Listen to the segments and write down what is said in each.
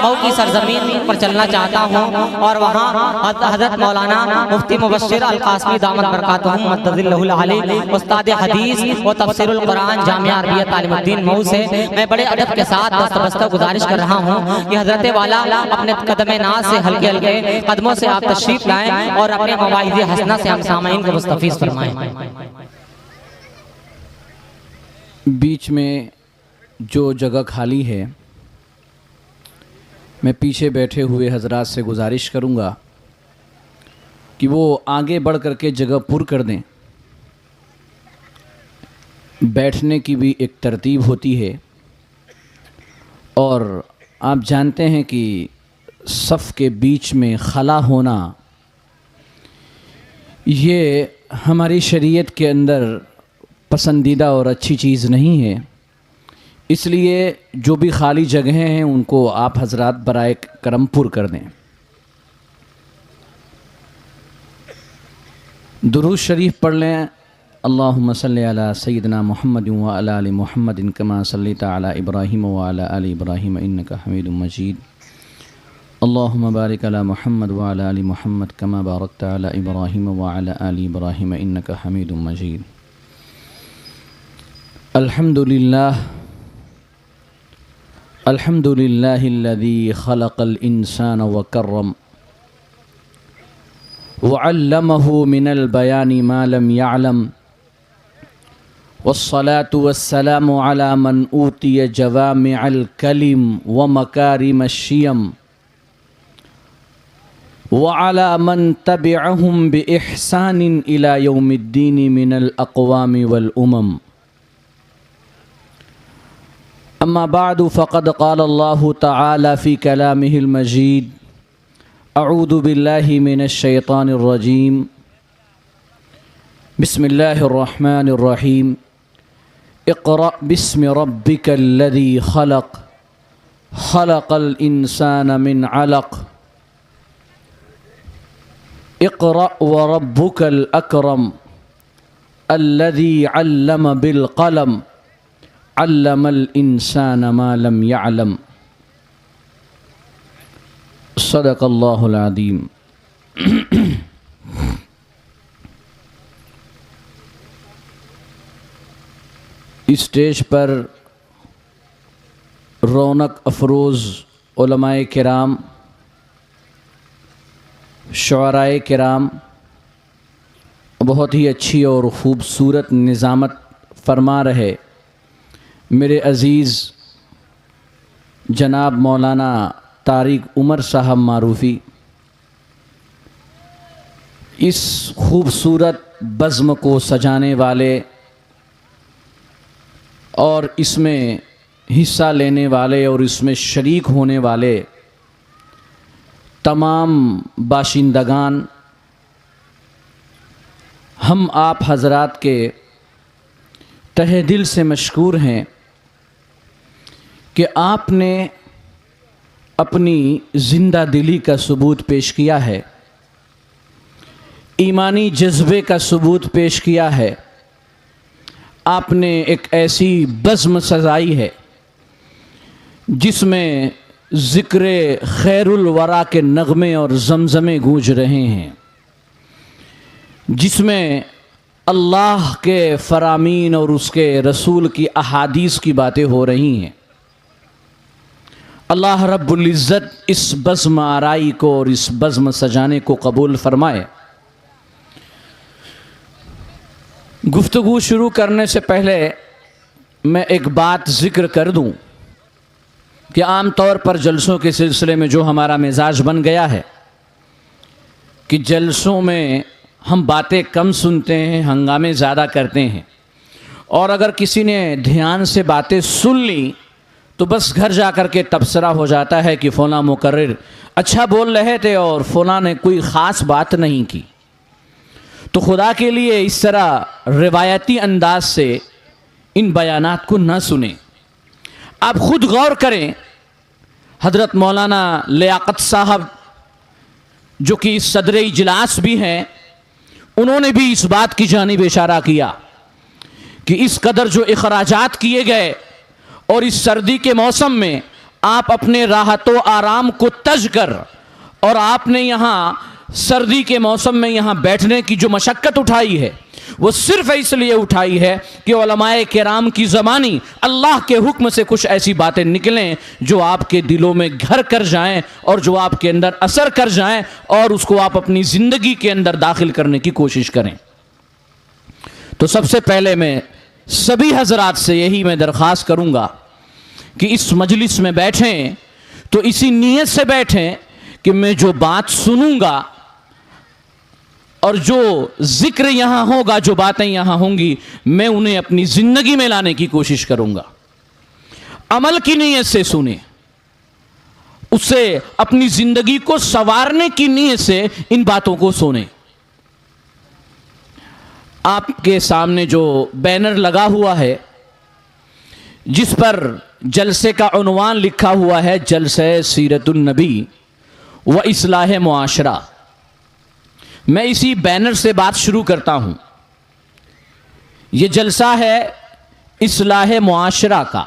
मऊ की सरजमीन पर चलना चाहता हूँ और वहाँ हज़रत मौलाना मुफ्ती मुबश्शिर अल कासमी दामत बरकातुहुम मद्दजिल्लहुल आली उस्ताद हदीस व तफसीरुल कुरान जामिया अरबिया तालिमुद्दीन मऊ से मैं बड़े अदब के साथ दस्तबस्ता गुजारिश कर रहा हूँ कि हज़रत वाला अपने कदम नाज से हल्के हल्के कदमों से आप तशरीफ लाएं और अपने मवाइज़ हसना से हम सामाईन को मुस्तफ़ीज़ फरमाएं। बीच में जो जगह खाली है, मैं पीछे बैठे हुए हजरात से गुजारिश करूंगा कि वो आगे बढ़ करके जगह पुर कर दें। बैठने की भी एक तरतीब होती है और आप जानते हैं कि सफ़ के बीच में खला होना ये हमारी शरीयत के अंदर पसंदीदा और अच्छी चीज़ नहीं है। इसलिए जो भी खाली जगहें हैं उनको आप हजरात बराए करम पुर कर दें। दुरूद शरीफ पढ़ लें। अल्लाहुम्मा सल्ली अला सय्यिदिना मुहम्मद व अला आलि मुहम्मदिन कमा सल्लैता अला इब्राहीम व अला आलि इब्राहीम इन्नका हमीदुम मजीद। अल्लाहुम्मा बारिक अला मुहम्मद व अला आलि मुहम्मद कमा बारकता अला इब्राहीम व अला आलि इब्राहीम इन्नका हमीदुम मजीद। अल्हम्दुलिल्लाह अल्हम्दुलिल्लाहिल्लज़ी खलक़ल इंसान व कर्रम व अल्लमहु मिनल बयानी मा लम यअलम वस्सलातु वस्सलामु अला मन ऊतिय जवामिअल कलिम व मकारिमश शियम व अला मन तबिअहुम बिइहसानिन इला यौमिद्दीन मिनल अक़वामि वल उमम। अम्मा बादु फ़क़द क़ाल अल्लाहु तआला फ़ी कलामिहिल मजीद अऊज़ु बिल्लाहि मिनश शैतानिर रजीम बिस्मिल्लाहिर रहमानिर रहीम इक़रा बिस्मि रब्बिकल्लज़ी ख़लक़ ख़लक़ल इंसान मिन अलक़ इक़रा व रब्बुकल अकरम अल्लज़ी अल्लम बिल क़लम अल्लमल इंसान मा लम यअलम। सदक़ल्लाहुल अज़ीम। इस स्टेज पर रौनक अफरोज़ उलमाए किराम, शुअराए किराम बहुत ही अच्छी और ख़ूबसूरत निज़ामत फरमा रहे मेरे अज़ीज़ जनाब मौलाना तारिक उमर साहब मारूफ़ी इस खूबसूरत बज़्म को सजाने वाले और इसमें हिस्सा लेने वाले और इसमें शरीक होने वाले तमाम बाशिंदगान, हम आप हज़रात के तहे दिल से मशकूर हैं कि आपने अपनी ज़िंदा दिली का सबूत पेश किया है, ईमानी जज्बे का सबूत पेश किया है। आपने एक ऐसी बज़्म सजाई है जिसमें ज़िक्र खैरुल वरा के नगमे और ज़मज़मे गूंज रहे हैं, जिसमें अल्लाह के फ़रामीन और उसके रसूल की अहादीस की बातें हो रही हैं। अल्लाह रब्बुल इज़्ज़त इस बज़्म आराई को और इस बज़्म सजाने को कबूल फ़रमाए। गुफ्तगू शुरू करने से पहले मैं एक बात ज़िक्र कर दूं कि आम तौर पर जलसों के सिलसिले में जो हमारा मिजाज बन गया है कि जलसों में हम बातें कम सुनते हैं, हंगामे ज़्यादा करते हैं, और अगर किसी ने ध्यान से बातें सुन ली तो बस घर जा कर के तबसरा हो जाता है कि फ़लाँ मुकर्रिर अच्छा बोल रहे थे और फ़लाँ ने कोई ख़ास बात नहीं की। तो खुदा के लिए इस तरह रिवायती अंदाज से इन बयानात को न सुने। आप ख़ुद गौर करें, हज़रत मौलाना लियाकत साहब जो कि सदर इजलास भी हैं, उन्होंने भी इस बात की जानिब इशारा किया कि इस कदर जो इखराजात किए गए और इस सर्दी के मौसम में आप अपने राहतो आराम को तज कर और आपने यहाँ सर्दी के मौसम में यहाँ बैठने की जो मशक्क़त उठाई है वो सिर्फ इसलिए उठाई है कि उलमाए किराम की ज़बानी अल्लाह के हुक्म से कुछ ऐसी बातें निकलें जो आपके दिलों में घर कर जाएं और जो आपके अंदर असर कर जाएं और उसको आप अपनी ज़िंदगी के अंदर दाखिल करने की कोशिश करें। तो सबसे पहले मैं सभी हजरात से यही मैं दरख्वास्त करूँगा कि इस मजलिस में बैठें तो इसी नीयत से बैठें कि मैं जो बात सुनूंगा और जो जिक्र यहाँ होगा, जो बातें यहाँ होंगी, मैं उन्हें अपनी ज़िंदगी में लाने की कोशिश करूँगा। अमल की नीयत से सुने, उससे अपनी ज़िंदगी को संवारने की नीयत से इन बातों को सुने। आपके सामने जो बैनर लगा हुआ है जिस पर जलसे का उन्वान लिखा हुआ है जलसे सीरतुन नबी व इस्लाह मुआशरा, मैं इसी बैनर से बात शुरू करता हूं। ये जलसा है इस्लाह मुआशरा का।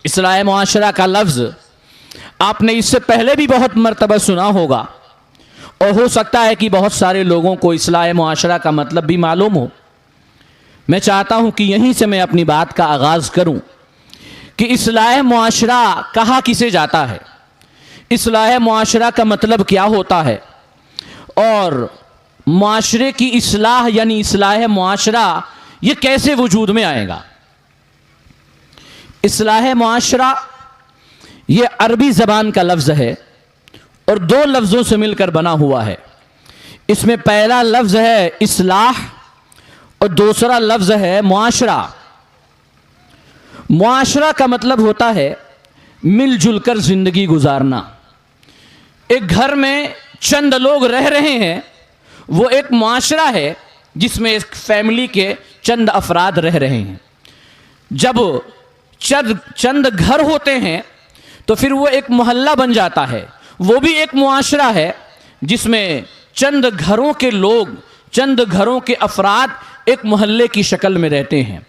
इस्लाह मुआशरा का लफ्ज़ आपने इससे पहले भी बहुत मर्तबा सुना होगा और हो सकता है कि बहुत सारे लोगों को इस्लाह मुआशरा का मतलब भी मालूम हो। मैं चाहता हूं कि यहीं से मैं अपनी बात का आगाज़ करूं कि इस्लाह मुआशरा कहा किसे जाता है, इस्लाह मुआशरा का मतलब क्या होता है और मुआशरे की इस्लाह यानी इस्लाह मुआशरा ये कैसे वजूद में आएगा। इस्लाह मुआशरा ये अरबी ज़बान का लफ्ज़ है और दो लफ्ज़ों से मिलकर बना हुआ है। इसमें पहला लफ्ज़ है इस्लाह और दूसरा लफ्ज़ है मुआशरा। मुआशरा का मतलब होता है मिलजुल कर ज़िंदगी गुजारना। एक घर में चंद लोग रह रहे हैं, वो एक मुआशरा है जिसमें एक फैमिली के चंद अफराद रह रहे हैं। जब चंद घर होते हैं तो फिर वो एक मोहल्ला बन जाता है, वो भी एक मुआशरा है जिसमें चंद घरों के लोग, चंद घरों के अफराद एक मोहल्ले की शक्ल में रहते हैं।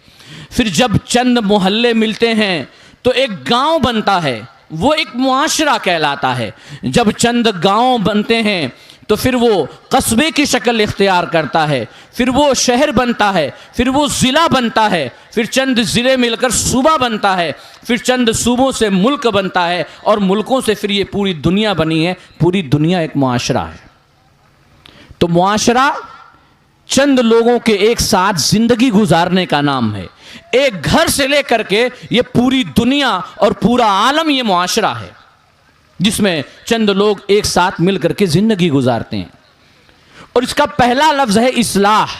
फिर जब चंद मोहल्ले मिलते हैं तो एक गांव बनता है, वो एक मुआशरा कहलाता है। जब चंद गांव बनते हैं तो फिर वो कस्बे की शक्ल इख्तियार करता है, फिर वो शहर बनता है, फिर वो ज़िला बनता है, फिर चंद ज़िले मिलकर सूबा बनता है, फिर चंद सूबों से मुल्क बनता है और मुल्कों से फिर ये पूरी दुनिया बनी है। पूरी दुनिया एक मुआशरा है। तो मुआशरा चंद लोगों के एक साथ ज़िंदगी गुजारने का नाम है। एक घर से लेकर के ये पूरी दुनिया और पूरा आलम ये मुआशरा है जिसमें चंद लोग एक साथ मिलकर के ज़िंदगी गुजारते हैं। और इसका पहला लफ्ज़ है इस्लाह।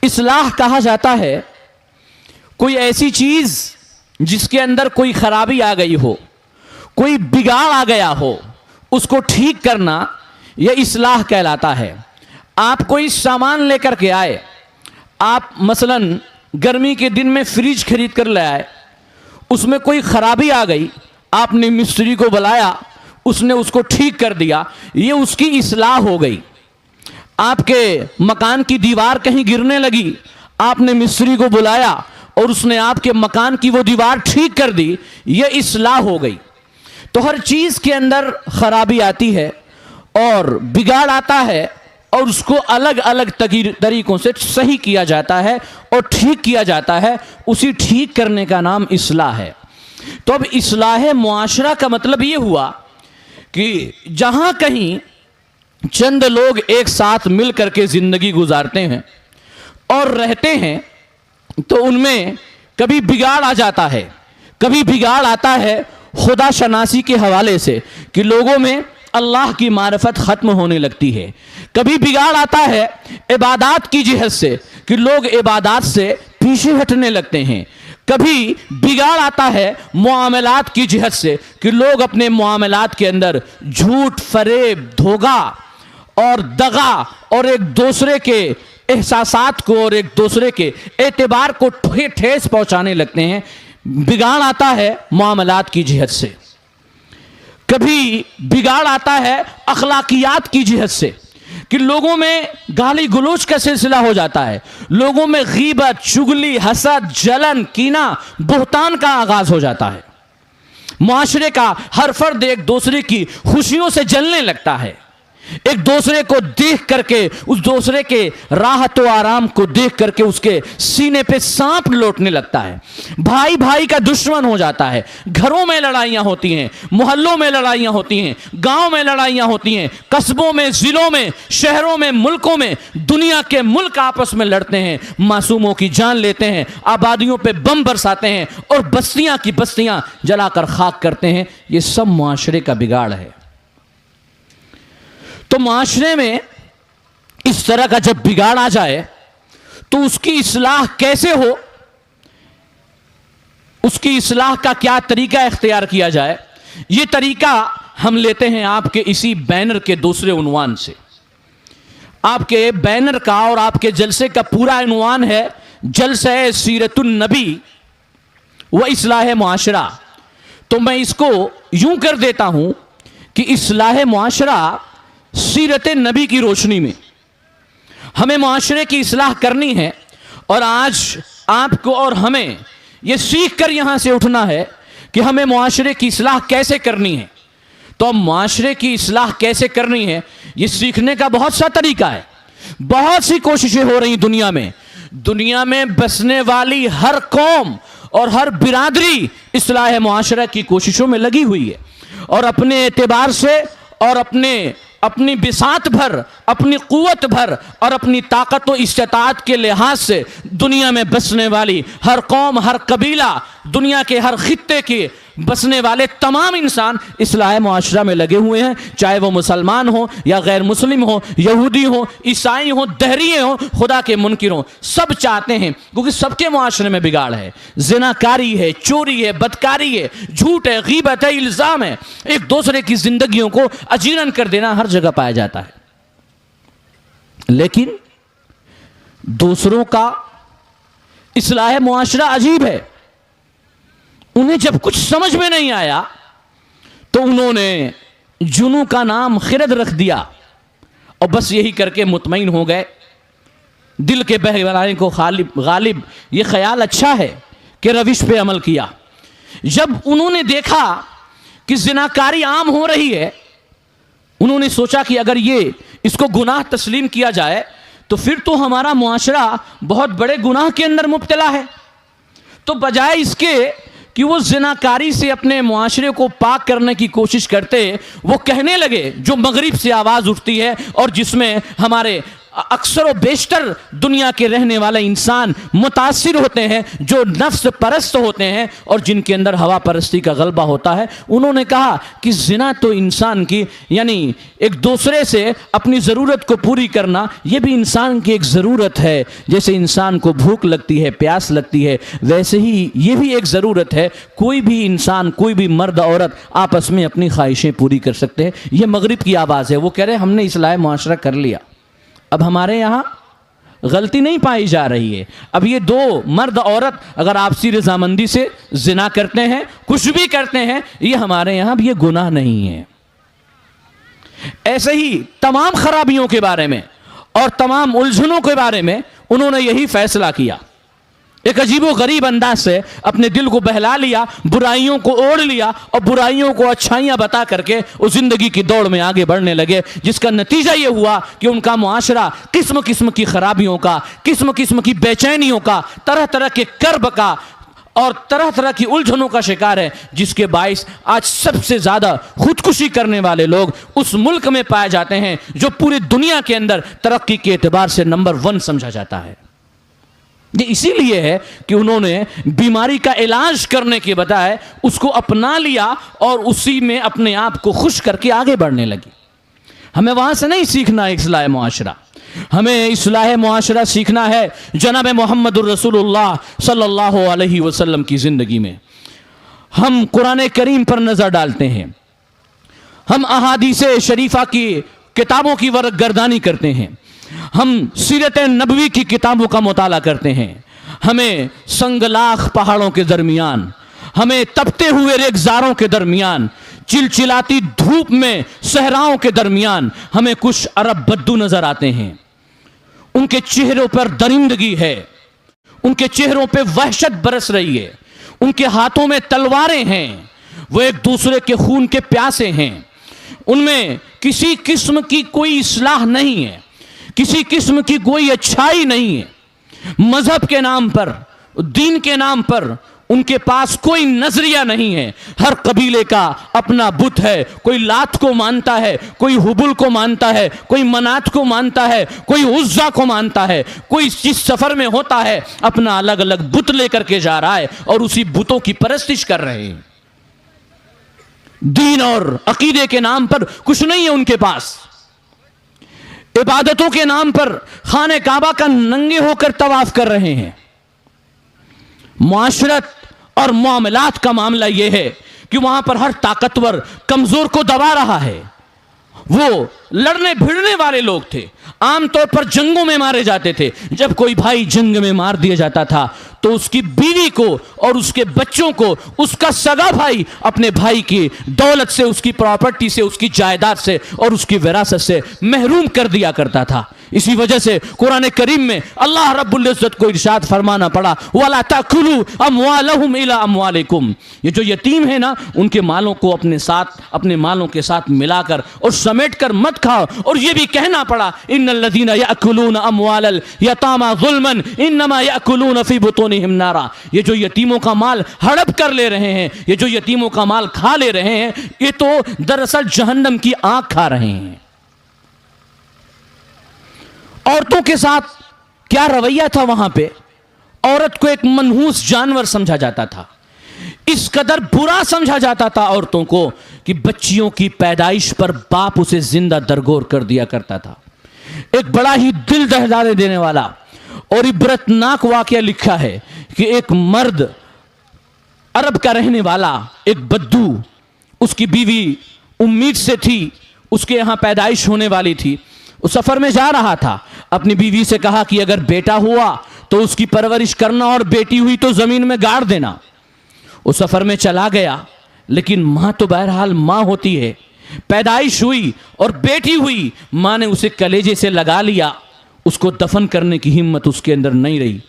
इस्लाह कहा जाता है कोई ऐसी चीज़ जिसके अंदर कोई ख़राबी आ गई हो, कोई बिगाड़ आ गया हो, उसको ठीक करना यह इस्लाह कहलाता है। आप कोई सामान लेकर के आए, आप मसलन गर्मी के दिन में फ्रिज खरीद कर ले आए, उसमें कोई ख़राबी आ गई, आपने मिस्त्री को बुलाया, उसने उसको ठीक कर दिया, ये उसकी इस्लाह हो गई। आपके मकान की दीवार कहीं गिरने लगी, आपने मिस्त्री को बुलाया और उसने आपके मकान की वो दीवार ठीक कर दी, ये इस्लाह हो गई। तो हर चीज़ के अंदर ख़राबी आती है और बिगाड़ आता है और उसको अलग अलग तरीकों से सही किया जाता है और ठीक किया जाता है। उसी ठीक करने का नाम इस्लाह है। तो अब इस्लाह मुआशरा का मतलब ये हुआ कि जहाँ कहीं चंद लोग एक साथ मिल करके ज़िंदगी गुजारते हैं और रहते हैं तो उनमें कभी बिगाड़ आ जाता है। कभी बिगाड़ आता है खुदा शनासी के हवाले से कि लोगों में अल्लाह की मारिफत ख़त्म होने लगती है। कभी बिगाड़ आता है इबादत की जिहत से कि लोग इबादत से पीछे हटने लगते हैं। कभी बिगाड़ आता है मुआमलात की जिहत से कि लोग अपने मुआमलात के अंदर झूठ, फरेब, धोखा और दगा और एक दूसरे के एहसासात को और एक दूसरे के एतबार को ठेस पहुंचाने लगते हैं। बिगाड़ आता है मुआमलात की जिहत से। कभी बिगाड़ आता है अखलाकियात की जिहत से कि लोगों में गाली गलोच का सिलसिला हो जाता है, लोगों में गीबत, चुगली, हसद, जलन, कीना, बुहतान का आगाज हो जाता है। मुआशरे का हर फर्द एक दूसरे की खुशियों से जलने लगता है, एक दूसरे को देख करके, उस दूसरे के राहत व आराम को देख करके उसके सीने पे सांप लौटने लगता है। भाई भाई का दुश्मन हो जाता है। घरों में लड़ाइयां होती हैं, मोहल्लों में लड़ाइयां होती हैं, गांव में लड़ाइयां होती हैं, कस्बों में, जिलों में, शहरों में, मुल्कों में, दुनिया के मुल्क आपस में लड़ते हैं, मासूमों की जान लेते हैं, आबादियों पे बम बरसाते हैं और बस्तियां की बस्तियां जलाकर खाक करते हैं। ये सब मुआशरे का बिगाड़ है। तो माशरे में इस तरह का जब बिगाड़ आ जाए तो उसकी इस्लाह कैसे हो, उसकी इस्लाह का क्या तरीका इख्तियार किया जाए, यह तरीका हम लेते हैं आपके इसी बैनर के दूसरे उन्वान से। आपके बैनर का और आपके जलसे का पूरा उन्वान है जलसे सीरतुन नबी व इस्लाह मुआशरा। तो मैं इसको यूं कर देता हूं कि इस्लाह मुआशरा सीरत नबी की रोशनी में हमें मुआशरे की इस्लाह करनी है। और आज आपको और हमें यह सीख कर यहां से उठना है कि हमें मुआशरे की इस्लाह कैसे करनी है। तो अब मुआशरे की इस्लाह कैसे करनी है, यह सीखने का बहुत सा तरीका है। बहुत सी कोशिशें हो रही दुनिया में। दुनिया में बसने वाली हर कौम और हर बिरादरी इस्लाह मुआशरा की कोशिशों में लगी हुई है और अपने एतबार से और अपनी बिसात भर, अपनी कुव्वत भर और अपनी ताकत व इस्तात के लिहाज से दुनिया में बसने वाली हर कौम, हर कबीला, दुनिया के हर खित्ते के बसने वाले तमाम इंसान इस्लाह मुआशरा में लगे हुए हैं। चाहे वो मुसलमान हो या गैर मुस्लिम हो, यहूदी हो, ईसाई हो, दहरिए हो, खुदा के मुनकिर हो, सब चाहते हैं, क्योंकि सबके मुआशरे में बिगाड़ है। जिनाकारी है, चोरी है, बदकारी है, झूठ है, गीबत है, इल्जाम है, एक दूसरे की जिंदगियों को अजीरन कर देना हर जगह पाया जाता है। लेकिन दूसरों का इस्लाह मुआशरा अजीब है। उन्हें जब कुछ समझ में नहीं आया तो उन्होंने जुनू का नाम खिरद रख दिया और बस यही करके मुतमईन हो गए। दिल के बहलाने को गालिब ये ख्याल अच्छा है कि रविश पे अमल किया। जब उन्होंने देखा कि जिनाकारी आम हो रही है, उन्होंने सोचा कि अगर इसको गुनाह तस्लीम किया जाए तो फिर तो हमारा मुआशरा बहुत बड़े गुनाह के अंदर मुब्तला है। तो बजाय इसके कि वो जिनाकारी से अपने मुआशरे को पाक करने की कोशिश करते, वो कहने लगे जो मगरिब से आवाज़ उठती है और जिसमें हमारे अक्सर व बेशतर दुनिया के रहने वाले इंसान मुतासिर होते हैं, जो नफ्स परस्त होते हैं और जिनके अंदर हवा परस्ती का गलबा होता है। उन्होंने कहा कि जिना तो इंसान की, यानी एक दूसरे से अपनी ज़रूरत को पूरी करना, यह भी इंसान की एक ज़रूरत है। जैसे इंसान को भूख लगती है, प्यास लगती है, वैसे ही ये भी एक ज़रूरत है। कोई भी इंसान, कोई भी मर्द औरत आपस में अपनी ख्वाहिशें पूरी कर सकते हैं। यह मगरिब की आवाज़ है। वो कह रहे हमने इस्लाह मुआशरा कर लिया, अब हमारे यहाँ गलती नहीं पाई जा रही है। अब ये दो मर्द औरत अगर आपसी रजामंदी से जिना करते हैं, कुछ भी करते हैं, ये हमारे यहाँ भी ये गुनाह नहीं है। ऐसे ही तमाम खराबियों के बारे में और तमाम उलझनों के बारे में उन्होंने यही फैसला किया। एक अजीबो गरीब अंदाज से अपने दिल को बहला लिया, बुराइयों को ओढ़ लिया और बुराइयों को अच्छाइयां बता करके उस जिंदगी की दौड़ में आगे बढ़ने लगे, जिसका नतीजा ये हुआ कि उनका मुआशरा किस्म किस्म की खराबियों का, किस्म किस्म की बेचैनियों का, तरह तरह के कर्ब का और तरह तरह की उलझनों का शिकार है, जिसके बाइस आज सबसे ज्यादा खुदकुशी करने वाले लोग उस मुल्क में पाए जाते हैं जो पूरी दुनिया के अंदर तरक्की के एतबार से नंबर 1 समझा जाता है। ये इसीलिए है कि उन्होंने बीमारी का इलाज करने के बजाय उसको अपना लिया और उसी में अपने आप को खुश करके आगे बढ़ने लगी। हमें वहां से नहीं सीखना है इस्लाह मुआशरा, हमें इस्लाह मुआशरा सीखना है जनाब मोहम्मदुर रसूलुल्लाह सल्लल्लाहु अलैहि वसल्लम की जिंदगी में। हम कुरान करीम पर नजर डालते हैं, हम अहादीस शरीफा की किताबों की वर्कगर्दानी करते हैं, हम सीरत नबवी की किताबों का मुताला करते हैं। हमें संगलाख पहाड़ों के दरमियान, हमें तपते हुए रेगजारों के दरमियान, चिलचिलाती धूप में सहराओं के दरमियान हमें कुछ अरब बद्दू नजर आते हैं। उनके चेहरों पर दरिंदगी है, उनके चेहरों पे वहशत बरस रही है, उनके हाथों में तलवारें हैं, वो एक दूसरे के खून के प्यासे हैं, उनमें किसी किस्म की कोई इस्लाह नहीं है, किसी किस्म की कोई अच्छाई नहीं है। मजहब के नाम पर, दीन के नाम पर उनके पास कोई नजरिया नहीं है। हर कबीले का अपना बुत है, कोई लात को मानता है, कोई हुबुल को मानता है, कोई मनात को मानता है, कोई उज्जा को मानता है, कोई जिस सफर में होता है अपना अलग अलग बुत लेकर के जा रहा है और उसी बुतों की परस्तिश कर रहे हैं। दीन और अकीदे के नाम पर कुछ नहीं है उनके पास। इबादतों के नाम पर खाने काबा का नंगे होकर तवाफ कर रहे हैं। मुआशरत और मामलात का मामला यह है कि वहां पर हर ताकतवर कमजोर को दबा रहा है। वो लड़ने भिड़ने वाले लोग थे, आमतौर पर जंगों में मारे जाते थे। जब कोई भाई जंग में मार दिया जाता था तो उसकी बीवी को और उसके बच्चों को उसका सगा भाई अपने भाई की दौलत से, उसकी प्रॉपर्टी से, उसकी जायदाद से और उसकी विरासत से महरूम कर दिया करता था। इसी वजह से कुरान करीम में अल्लाह रब्बुल इज्जत को इरशाद फरमाना पड़ा, वला ताकुलू अमवालहुम इला अमवालिकुम। ये जो यतीम है ना, उनके मालों को अपने साथ, अपने मालों के साथ मिलाकर और समेट कर मत खाओ। और ये भी कहना पड़ा, इन्नल लज़ीना याकुलून अमवालल यतामा ज़ुल्मन इन्नमा याकुलून फी बुतूनिहिम नारा। ये जो यतीमों का माल हड़प कर ले रहे हैं, ये जो यतीमों का माल खा ले रहे हैं, ये तो दरअसल जहन्नम की आग खा रहे हैं। औरतों के साथ क्या रवैया था वहां पे? औरत को एक मनहूस जानवर समझा जाता था। इस कदर बुरा समझा जाता था औरतों को कि बच्चियों की पैदाइश पर बाप उसे जिंदा दरगोर कर दिया करता था। एक बड़ा ही दिल दहलाने देने वाला और इबरतनाक वाकया लिखा है कि एक मर्द, अरब का रहने वाला एक बद्दू, उसकी बीवी उम्मीद से थी, उसके यहां पैदाइश होने वाली थी। उस सफर में जा रहा था, अपनी बीवी से कहा कि अगर बेटा हुआ तो उसकी परवरिश करना और बेटी हुई तो जमीन में गाड़ देना। उस सफर में चला गया, लेकिन मां तो बहरहाल मां होती है। पैदाइश हुई और बेटी हुई, मां ने उसे कलेजे से लगा लिया, उसको दफन करने की हिम्मत उसके अंदर नहीं रही।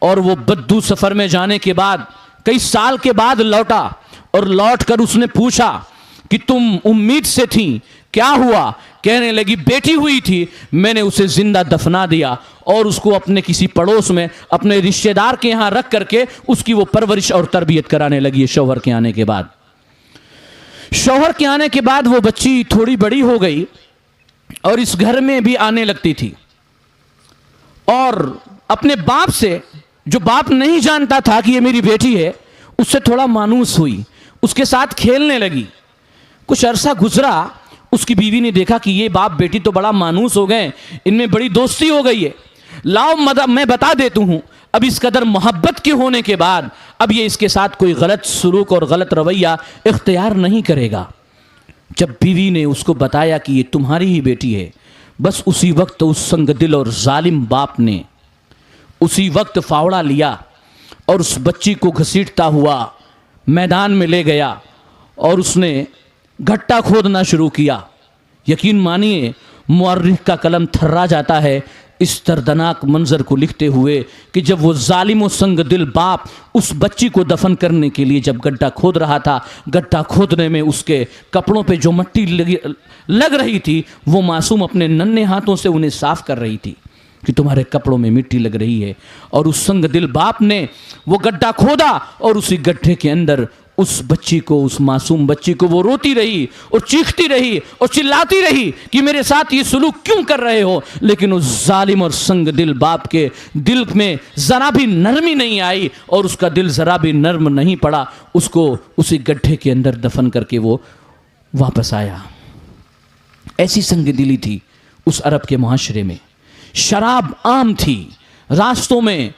और वो बद्दू सफर में जाने के बाद कई साल के बाद लौटा और लौट कर उसने पूछा कि तुम उम्मीद से थी, क्या हुआ? कहने लगी बेटी हुई थी, मैंने उसे जिंदा दफना दिया और उसको अपने किसी पड़ोस में अपने रिश्तेदार के यहां रख करके उसकी वो परवरिश और तरबियत कराने लगी। शौहर के आने के बाद, शौहर के आने के बाद वो बच्ची थोड़ी बड़ी हो गई और इस घर में भी आने लगती थी और अपने बाप से, जो बाप नहीं जानता था कि ये मेरी बेटी है, उससे थोड़ा मानूस हुई, उसके साथ खेलने लगी। कुछ अरसा गुजरा, उसकी बीवी ने देखा कि ये बाप बेटी तो बड़ा मानूस हो गए, इनमें बड़ी दोस्ती हो गई है, लाओ मैं बता देता हूं, अब इस कदर मोहब्बत के होने के बाद अब ये इसके साथ कोई गलत सलूक और गलत रवैया इख्तियार नहीं करेगा। जब बीवी ने उसको बताया कि ये तुम्हारी ही बेटी है, बस उसी वक्त उस संगदिल और जालिम बाप ने उसी वक्त फावड़ा लिया और उस बच्ची को घसीटता हुआ मैदान में ले गया और उसने गड्ढा खोदना शुरू किया। यकीन मानिए, मुअर्रिख का कलम थर्रा जाता है इस दर्दनाक मंजर को लिखते हुए कि जब वो जालिम संग दिल बाप उस बच्ची को दफन करने के लिए जब गड्ढा खोद रहा था, गड्ढा खोदने में उसके कपड़ों पे जो मट्टी लग रही थी, वो मासूम अपने नन्हे हाथों से उन्हें साफ कर रही थी कि तुम्हारे कपड़ों में मिट्टी लग रही है। और उस संग दिल बाप ने वो गड्ढा खोदा और उसी गड्ढे के अंदर उस बच्ची को, उस मासूम बच्ची को, वो रोती रही और चीखती रही और चिल्लाती रही कि मेरे साथ ये सलूक क्यों कर रहे हो। लेकिन उस जालिम और संग दिल बाप के दिल में जरा भी नरमी नहीं आई और उसका दिल जरा भी नर्म नहीं पड़ा। उसको उसी गड्ढे के अंदर दफन करके वो वापस आया। ऐसी संग दिली थी उस अरब के मुआशरे में। शराब आम थी, रास्तों में,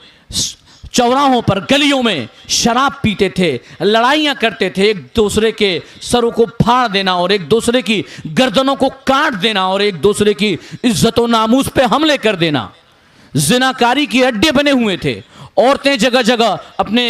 चौराहों पर, गलियों में शराब पीते थे, लड़ाइयाँ करते थे, एक दूसरे के सरों को फाड़ देना और एक दूसरे की गर्दनों को काट देना और एक दूसरे की इज्जत और नामूस पे हमले कर देना। जिनाकारी के अड्डे बने हुए थे औरतें जगह जगह अपने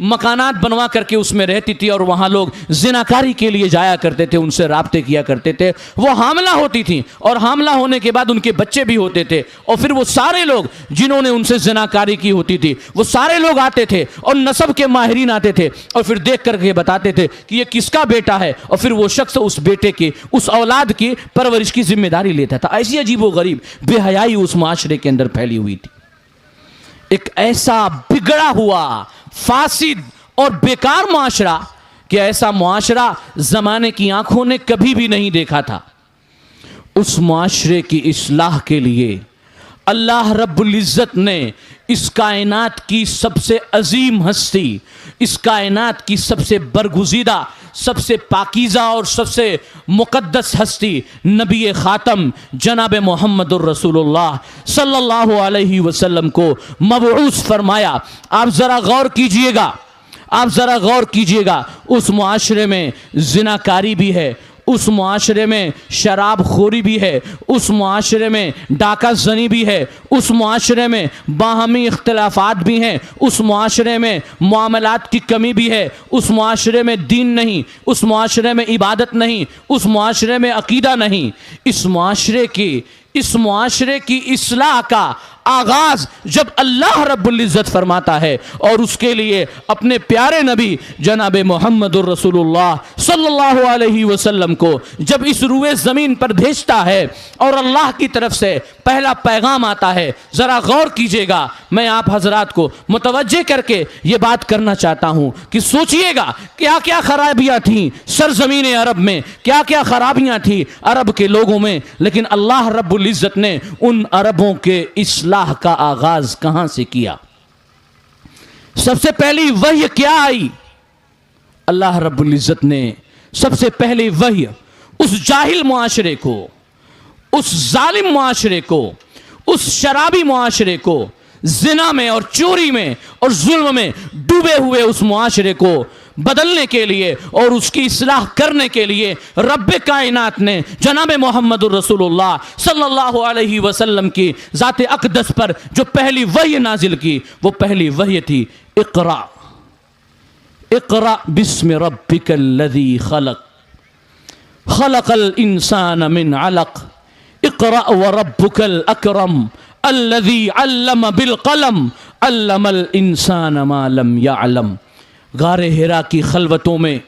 मकानात बनवा करके उसमें रहती थी और वहाँ लोग जिनाकारी के लिए जाया करते थे, उनसे राब्ते किया करते थे। वो हामला होती थी और हामला होने के बाद उनके बच्चे भी होते थे और फिर वो सारे लोग जिन्होंने उनसे जिनाकारी की होती थी वो सारे लोग आते थे और नस्ब के माहिरीन आते थे और फिर देख करके बताते थे कि ये किसका बेटा है, और फिर वो शख्स उस बेटे की, उस औलाद की परवरिश की जिम्मेदारी लेता था। ऐसी अजीबोगरीब बेहयाई उस माशरे के अंदर फैली हुई थी। एक ऐसा बिगड़ा हुआ, फासिद और बेकार मुआशरा कि ऐसा मुआशरा जमाने की आंखों ने कभी भी नहीं देखा था। उस मुआशरे की इस्लाह के लिए अल्लाह रब्बुल इज़्ज़त ने इस कायनात की सबसे अजीम हस्ती, इस कायनात की सबसे बरगुज़ीदा, सबसे पाकीज़ा और सबसे मुक़द्दस हस्ती नबी ख़ातम जनाब मोहम्मदुर रसूलुल्लाह सल्लल्लाहु अलैहि वसल्लम को मबऊस फरमाया। आप ज़रा गौर कीजिएगा, आप ज़रा गौर कीजिएगा, उस मुआशरे में ज़िनाकारी भी है, उस मुआशरे में शराब खोरी भी है, उस मुआशरे में डाका जनी भी है, उस मुआशरे में बाहमी इख्तिलाफात भी हैं, उस मुआशरे में मामलात की कमी भी है, उस मुआशरे में दीन नहीं, उस मुआशरे में इबादत नहीं, उस मुआशरे में अकीदा नहीं। इस मुआशरे की इस्लाह का आगाज जब अल्लाह रब्बुल इज़्ज़त फरमाता है और उसके लिए अपने प्यारे नबी जनाब मोहम्मदुर रसूलुल्लाह सल्लल्लाहु अलैहि वसल्लम को जब इस रुए ज़मीन पर भेजता है और अल्लाह की तरफ से पहला पैगाम आता है, ज़रा गौर कीजिएगा। मैं आप हजरात को मुतवज्जे करके ये बात करना चाहता हूँ कि सोचिएगा क्या क्या खराबियाँ थीं सरज़मीन अरब में, क्या क्या खराबियाँ थीं अरब के लोगों में, लेकिन अल्लाह रब्बुल इज़्ज़त ने उन अरबों के इस्लाह का आगाज कहां से किया। सबसे पहली वही क्या आई? अल्लाह रब्बुल इज़्ज़त ने सबसे पहले वही उस जाहिल मुआशरे को, उस जालिम मुआशरे को, उस शराबी मुआशरे को, जिना में और चोरी में और जुल्म में डूबे हुए उस मुआशरे को बदलने के लिए और उसकी इस्लाह करने के लिए रब्बे कायनात ने जनाब मोहम्मदुर रसूलुल्लाह सल्लल्लाहु अलैहि वसल्लम की ज़ाते अक़दस पर जो पहली वही नाजिल की, वो पहली वही थी इक़रा, इक़रा बिस्मि रब्बिकल्लज़ी खलक़, खलक़ल इंसान मिन अलक़, इक़रा व रब्बुकल अकरम अल्लज़ी अल्लम बिल क़लम अल्लमल इंसान मा लम यअलम। गारे हिरा की खलवतों में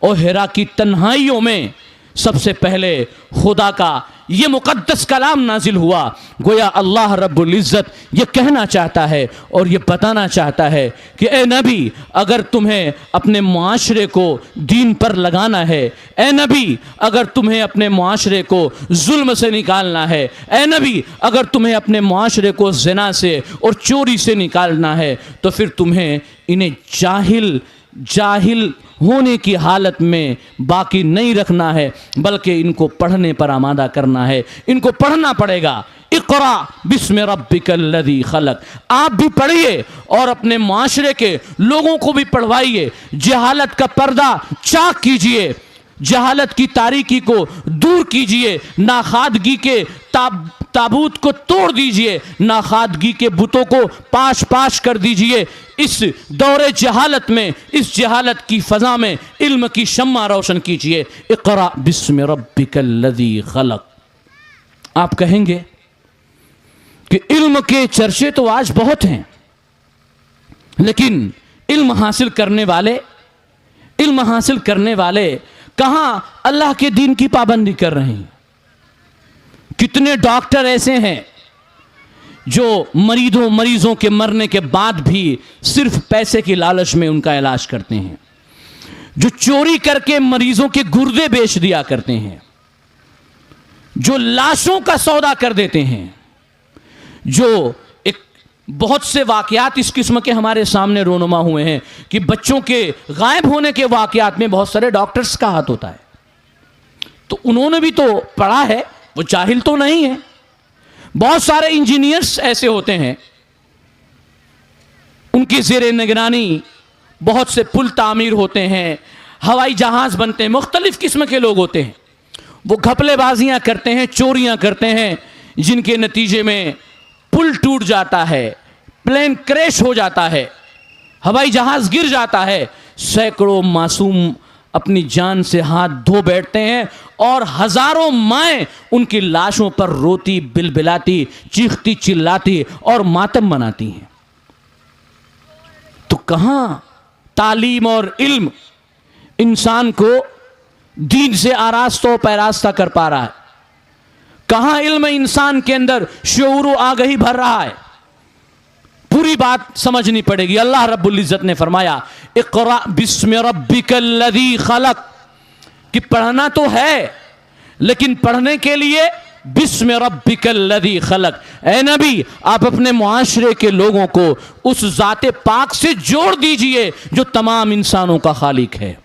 और हिरा की तन्हाइयों में सबसे पहले खुदा का ये मुक़द्दस कलाम नाजिल हुआ। गोया अल्लाह रब्बुल इज़्ज़त ये कहना चाहता है और ये बताना चाहता है कि ए नबी, अगर तुम्हें अपने मुआशरे को दीन पर लगाना है, ए नबी अगर तुम्हें अपने मुआशरे को जुल्म से निकालना है, ए नबी अगर तुम्हें अपने मुआशरे को ज़िना से और चोरी से निकालना है, तो फिर तुम्हें इन्हें जाहिल होने की हालत में बाकी नहीं रखना है, बल्कि इनको पढ़ने पर आमादा करना है। इनको पढ़ना पड़ेगा। इक़रा बिस्मि रब्बिकल्लज़ी खलक़। आप भी पढ़िए और अपने माशरे के लोगों को भी पढ़वाइए। जहालत का पर्दा चाक कीजिए, जहालत की तारीकी को दूर कीजिए, नाखादगी के ताबूत को तोड़ दीजिए, नाखादगी के बुतों को पाश पाश कर दीजिए। इस दौरे जहालत में, इस जहालत की फ़ज़ा में इल्म की शम्मा रोशन कीजिए। इक़रा बिस्मि रब्बिकल्लज़ी खलक़। आप कहेंगे कि इल्म के चर्चे तो आज बहुत हैं, लेकिन इल्म हासिल करने वाले कहां अल्लाह के दीन की पाबंदी कर रहे हैं। कितने डॉक्टर ऐसे हैं जो मरीजों के मरने के बाद भी सिर्फ पैसे की लालच में उनका इलाज करते हैं, जो चोरी करके मरीजों के गुर्दे बेच दिया करते हैं, जो लाशों का सौदा कर देते हैं, जो एक बहुत से वाकयात इस किस्म के हमारे सामने रोनुमा हुए हैं कि बच्चों के गायब होने के वाकयात में बहुत सारे डॉक्टर्स का हाथ होता है। तो उन्होंने भी तो पढ़ा है, वो जाहिल तो नहीं है। बहुत सारे इंजीनियर्स ऐसे होते हैं, उनकी ज़ेरे निगरानी बहुत से पुल तामीर होते हैं, हवाई जहाज़ बनते हैं, मुख्तलिफ किस्म के लोग होते हैं। वो घपलेबाजियां करते हैं, चोरियां करते हैं, जिनके नतीजे में पुल टूट जाता है, प्लेन क्रैश हो जाता है, हवाई जहाज गिर जाता है, सैकड़ों मासूम अपनी जान से हाथ धो बैठते हैं और हजारों माएँ उनकी लाशों पर रोती बिलबिलाती, चीखती चिल्लाती और मातम मनाती हैं। तो कहां तालीम और इल्म इंसान को दीन से आरास्ता पैरास्ता कर पा रहा है? कहां इल्म इंसान के अंदर शऊर व आगही भर रहा है? पूरी बात समझनी पड़ेगी। अल्लाह रब्बुल इज्जत ने फरमाया इक़रा बिस्मि रब्बिकल्लज़ी खलक, कि पढ़ना तो है लेकिन पढ़ने के लिए बिस्मि रब्बिकल्लज़ी खलक। ए नबी, आप अपने मुआशरे के लोगों को उस ज़ाते पाक से जोड़ दीजिए जो तमाम इंसानों का खालिक है।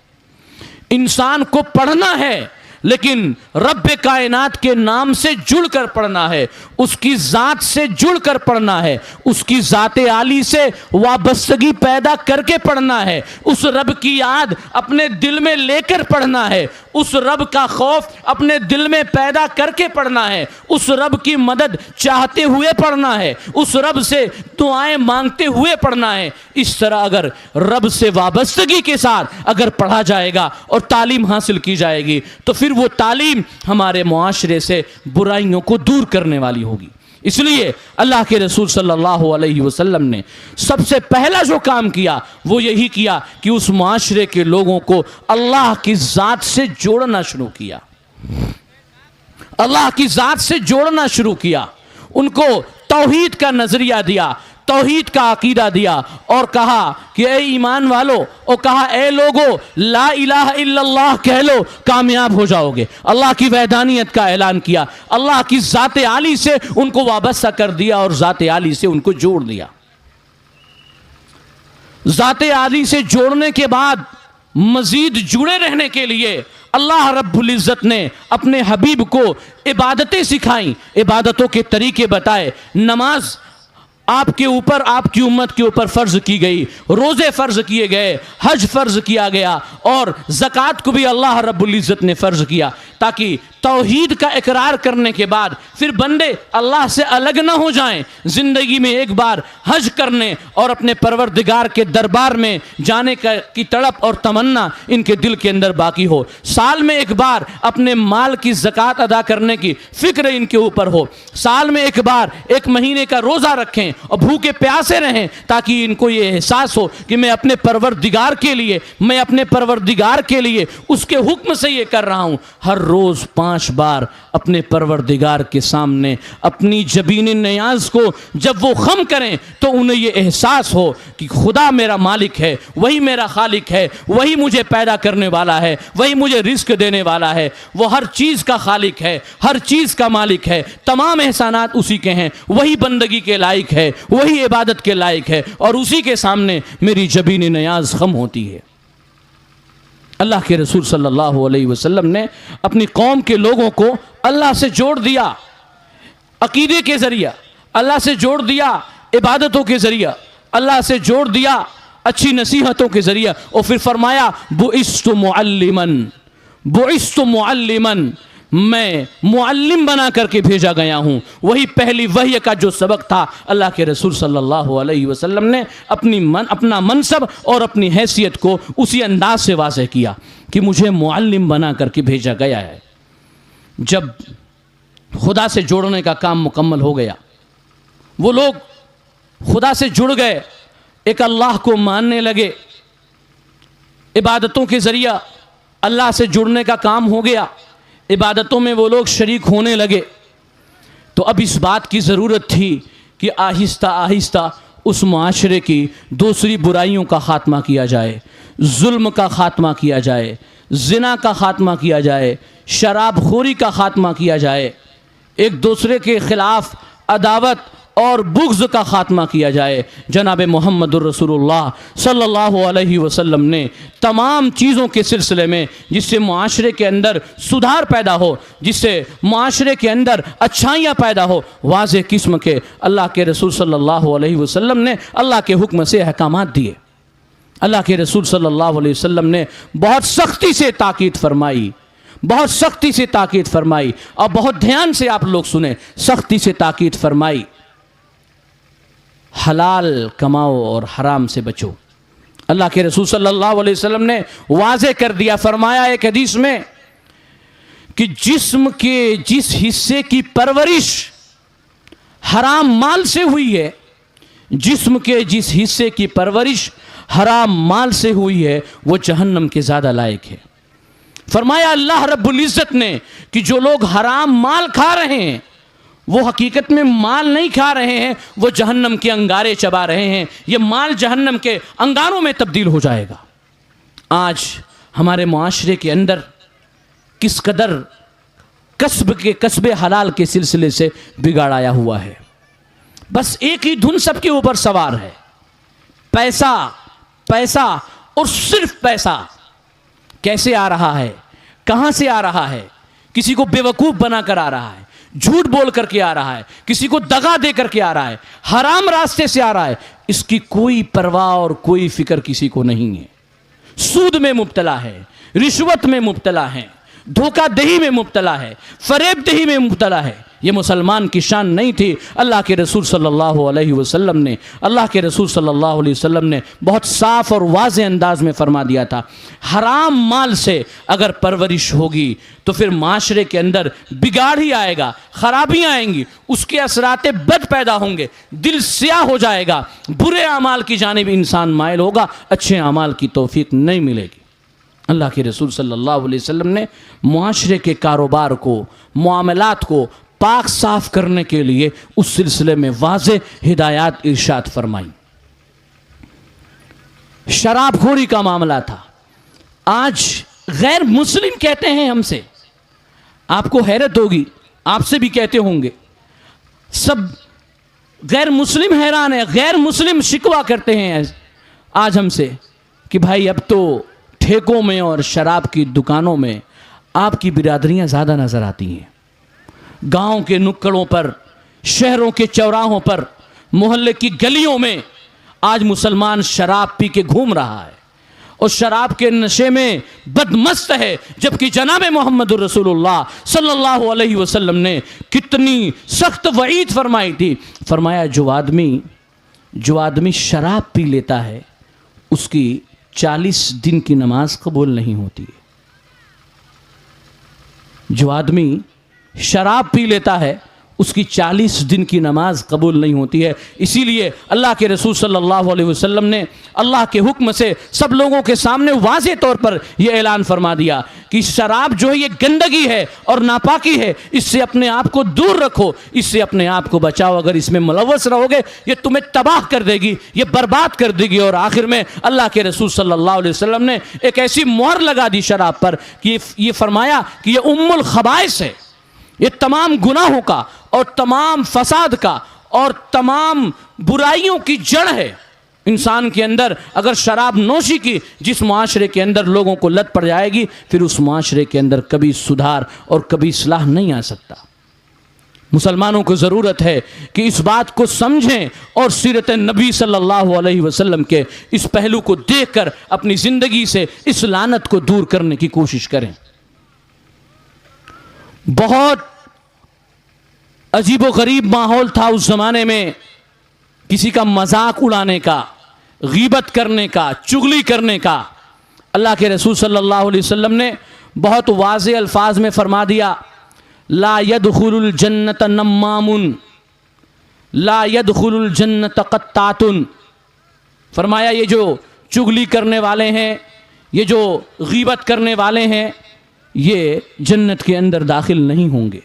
इंसान को पढ़ना है लेकिन रब्बे कायनात के नाम से जुड़कर पढ़ना है, उसकी ज़ात से जुड़कर पढ़ना है, उसकी ज़ाते आली से वाबस्तगी पैदा करके पढ़ना है, उस रब की याद अपने दिल में लेकर पढ़ना है, उस रब का खौफ अपने दिल में पैदा करके पढ़ना है, उस रब की मदद चाहते हुए पढ़ना है, उस रब से दुआएं मांगते हुए पढ़ना है। इस तरह अगर रब से वाबस्तगी के साथ अगर पढ़ा जाएगा और तालीम हासिल की जाएगी तो फिर वो तालीम हमारे मुआशरे से बुराइयों को दूर करने वाली होगी। इसलिए अल्लाह के रसूल सल्लल्लाहु अलैहि वसल्लम ने सबसे पहला जो काम किया वो यही किया कि उस मुआशरे के लोगों को अल्लाह की ज़ात से जोड़ना शुरू किया, अल्लाह की ज़ात से जोड़ना शुरू किया, उनको तौहीद का नजरिया दिया, तौहीद का अकीदा दिया और कहा कि ए ईमान वालो, और कहा ए लोगो ला इलाहा इल्लल्लाह कह लो, कामयाब हो जाओगे। अल्लाह की वहदानियत का ऐलान किया, अल्लाह की ज़ाते आली से उनको वाबस्ता कर दिया और ज़ाते आली से उनको जोड़ दिया। ज़ाते आली से जोड़ने के बाद मजीद जुड़े रहने के लिए अल्लाह रब्बुल इज़्ज़त ने अपने हबीब को इबादतें सिखाई, इबादतों के तरीके बताए। नमाज आपके ऊपर, आपकी उम्मत के ऊपर फ़र्ज की गई, रोज़े फ़र्ज किए गए, हज फ़र्ज किया गया और ज़कात को भी अल्लाह रब्बुल इज़्ज़त ने फ़र्ज किया, ताकि तौहीद का इकरार करने के बाद फिर बंदे अल्लाह से अलग ना हो जाएं। ज़िंदगी में एक बार हज करने और अपने परवरदिगार के दरबार में जाने की तड़प और तमन्ना इनके दिल के अंदर बाकी हो। साल में एक बार अपने माल की ज़कात अदा करने की फ़िक्र इनके ऊपर हो। साल में एक बार एक महीने का रोज़ा रखें और भूखे प्यासे रहें, ताकि इनको ये एहसास हो कि मैं अपने परवरदिगार के लिए, मैं अपने परवरदिगार के लिए उसके हुक्म से ये कर रहा हूँ। हर रोज़ 5 बार अपने परवरदिगार के सामने अपनी जबीन नियाज को जब वो खम करें तो उन्हें ये एहसास हो कि खुदा मेरा मालिक है, वही मेरा खालिक है, वही मुझे पैदा करने वाला है, वही मुझे रिस्क देने वाला है, वो हर चीज़ का खालिक है, हर चीज़ का मालिक है, तमाम एहसानात उसी के हैं, वही बंदगी के लायक है, वही इबादत के लायक है और उसी के सामने मेरी जबीन नियाज खम होती है। अल्लाह के रसूल सल्लल्लाहु अलैहि वसल्लम ने अपनी कौम के लोगों को अल्लाह से जोड़ दिया अकीदे के ज़रिया, अल्लाह से जोड़ दिया इबादतों के ज़रिया, अल्लाह से जोड़ दिया अच्छी नसीहतों के ज़रिया और फिर फरमाया बुइस्तु मुअल्लिमन, बुइस्तु मुअल्लिमन, मैं मुअल्लिम बना करके भेजा गया हूँ। वही पहली वही का जो सबक था अल्लाह के रसूल सल्लल्लाहु अलैहि वसल्लम ने अपना मनसब और अपनी हैसियत को उसी अंदाज से वाज़ेह किया कि मुझे मुअल्लिम बना करके भेजा गया है। जब खुदा से जोड़ने का काम मुकम्मल हो गया, वो लोग खुदा से जुड़ गए, एक अल्लाह को मानने लगे, इबादतों के ज़रिया अल्लाह से जुड़ने का काम हो गया, इबादतों में वो लोग शरीक होने लगे। तो अब इस बात की ज़रूरत थी कि आहिस्ता आहिस्ता उस मुआशरे की दूसरी बुराइयों का ख़ात्मा किया जाए, जुल्म का ख़ात्मा किया जाए, ज़िना का ख़ात्मा किया जाए, शराबखोरी का ख़ात्मा किया जाए, एक दूसरे के ख़िलाफ़ अदावत और बुग़्ज़ का ख़ात्मा किया जाए। जनाब मुहम्मदुर रसूलुल्लाह सल्लल्लाहु अलैहि वसल्लम ने तमाम चीज़ों के सिलसिले में जिससे मुआशरे के अंदर सुधार पैदा हो, जिससे मुआशरे के अंदर अच्छाइयाँ पैदा हो, वाज़ेह किस्म के अल्लाह के रसूल सल्लल्लाहु अलैहि वसल्लम ने अल्लाह के हुक्म से अहकामात दिए। अल्लाह के रसूल सल्लल्लाहु अलैहि वसल्लम ने बहुत सख्ती से ताकीद फरमाई, बहुत सख्ती से ताकीद फरमाई और बहुत ध्यान से आप लोग सुने, सख्ती से ताकीद फरमाई। हलाल कमाओ और हराम से बचो। अल्लाह के रसूल सल्लल्लाहु अलैहि वसल्लम ने वाज़े कर दिया, फरमाया एक हदीस में कि जिस्म के जिस हिस्से की परवरिश हराम माल से हुई है, जिस्म के जिस हिस्से की परवरिश हराम माल से हुई है, वो जहन्नम के ज़्यादा लायक है। फरमाया अल्लाह रब्बुल इज़्ज़त ने कि जो लोग हराम माल खा रहे हैं वो हकीकत में माल नहीं खा रहे हैं, वो जहन्नम के अंगारे चबा रहे हैं। ये माल जहन्नम के अंगारों में तब्दील हो जाएगा। आज हमारे मुआशरे के अंदर किस कदर कस्बे हलाल के सिलसिले से बिगाड़ आया हुआ है। बस एक ही धुन सबके ऊपर सवार है, पैसा पैसा और सिर्फ पैसा। कैसे आ रहा है, कहां से आ रहा है, किसी को बेवकूफ बना कर आ रहा है, झूठ बोल करके आ रहा है, किसी को दगा दे करके आ रहा है, हराम रास्ते से आ रहा है। इसकी कोई परवाह और कोई फिक्र किसी को नहीं है। सूद में मुब्तला है, रिश्वत में मुब्तला है, धोखाधड़ी में मुब्तला है, फरेबदही में मुब्तला है। ये मुसलमान की शान नहीं थी। अल्लाह के रसूल सल्लल्लाहु अलैहि वसल्लम ने बहुत साफ और वाज़े अंदाज में फरमा दिया था, हराम माल से अगर परवरिश होगी तो फिर माशरे के अंदर बिगाड़ ही आएगा, खराबियाँ आएंगी, उसके असराते बद पैदा होंगे, दिल स्याह हो जाएगा, बुरे अमाल की जानिब इंसान माइल होगा, अच्छे अमाल की तौफीक नहीं मिलेगी। अल्लाह के रसूल सल्लल्लाहु अलैहि वसल्लम ने मुआशरे के कारोबार को, मामलात को पाक साफ करने के लिए उस सिलसिले में वाज़े हिदायत इरशाद फरमाई। शराबखोरी का मामला था। आज गैर मुस्लिम कहते हैं हमसे, आपको हैरत होगी, आपसे भी कहते होंगे, सब गैर मुस्लिम हैरान है, गैर मुस्लिम शिकवा करते हैं आज हमसे कि भाई अब तो ठेकों में और शराब की दुकानों में आपकी बिरादरियां ज़्यादा नज़र आती हैं। गांव के नुक्कड़ों पर, शहरों के चौराहों पर, मोहल्ले की गलियों में आज मुसलमान शराब पी के घूम रहा है और शराब के नशे में बदमस्त है, जबकि जनाब मोहम्मदुर रसूलुल्लाह सल्लल्लाहु अलैहि वसल्लम ने कितनी सख्त वईद फरमाई थी। फरमाया जो आदमी शराब पी लेता है उसकी 40 दिन की नमाज कबूल नहीं होती है। जो आदमी शराब पी लेता है उसकी 40 दिन की नमाज कबूल नहीं होती है। इसीलिए अल्लाह के रसूल सल्लल्लाहु अलैहि वसल्लम ने अल्लाह के हुक्म से सब लोगों के सामने वाज़े तौर पर यह ऐलान फरमा दिया कि शराब जो है ये गंदगी है और नापाकी है, इससे अपने आप को दूर रखो, इससे अपने आप को बचाओ। अगर इसमें मुलव्वस रहोगे ये तुम्हें तबाह कर देगी, ये बर्बाद कर देगी। और आखिर में अल्लाह के रसूल सल्लल्लाहु अलैहि वसल्लम ने एक ऐसी मोहर लगा दी शराब पर कि ये फरमाया कि ये उम्मुल खबाइस है, ये तमाम गुनाहों का और तमाम फसाद का और तमाम बुराइयों की जड़ है। इंसान के अंदर अगर शराब नोशी की जिस माशरे के अंदर लोगों को लत पड़ जाएगी, फिर उस माशरे के अंदर कभी सुधार और कभी इस्लाह नहीं आ सकता। मुसलमानों को ज़रूरत है कि इस बात को समझें और सीरत नबी सल्लल्लाहु अलैहि वसल्लम के इस पहलू को देखकर अपनी ज़िंदगी से इस लानत को दूर करने की कोशिश करें। बहुत अजीबो गरीब माहौल था उस ज़माने में, किसी का मजाक उड़ाने का, गीबत करने का, चुगली करने का। अल्लाह के रसूल सल्लल्लाहु अलैहि वसल्लम ने बहुत वाज़े अल्फाज में फरमा दिया, ला यदखुलुल जन्नत नम्मामुन, ला यदखुलुल जन्नत क़त्तातुन। फरमाया ये जो चुगली करने वाले हैं, ये जो गीबत करने वाले हैं, ये जन्नत के अंदर दाखिल नहीं होंगे।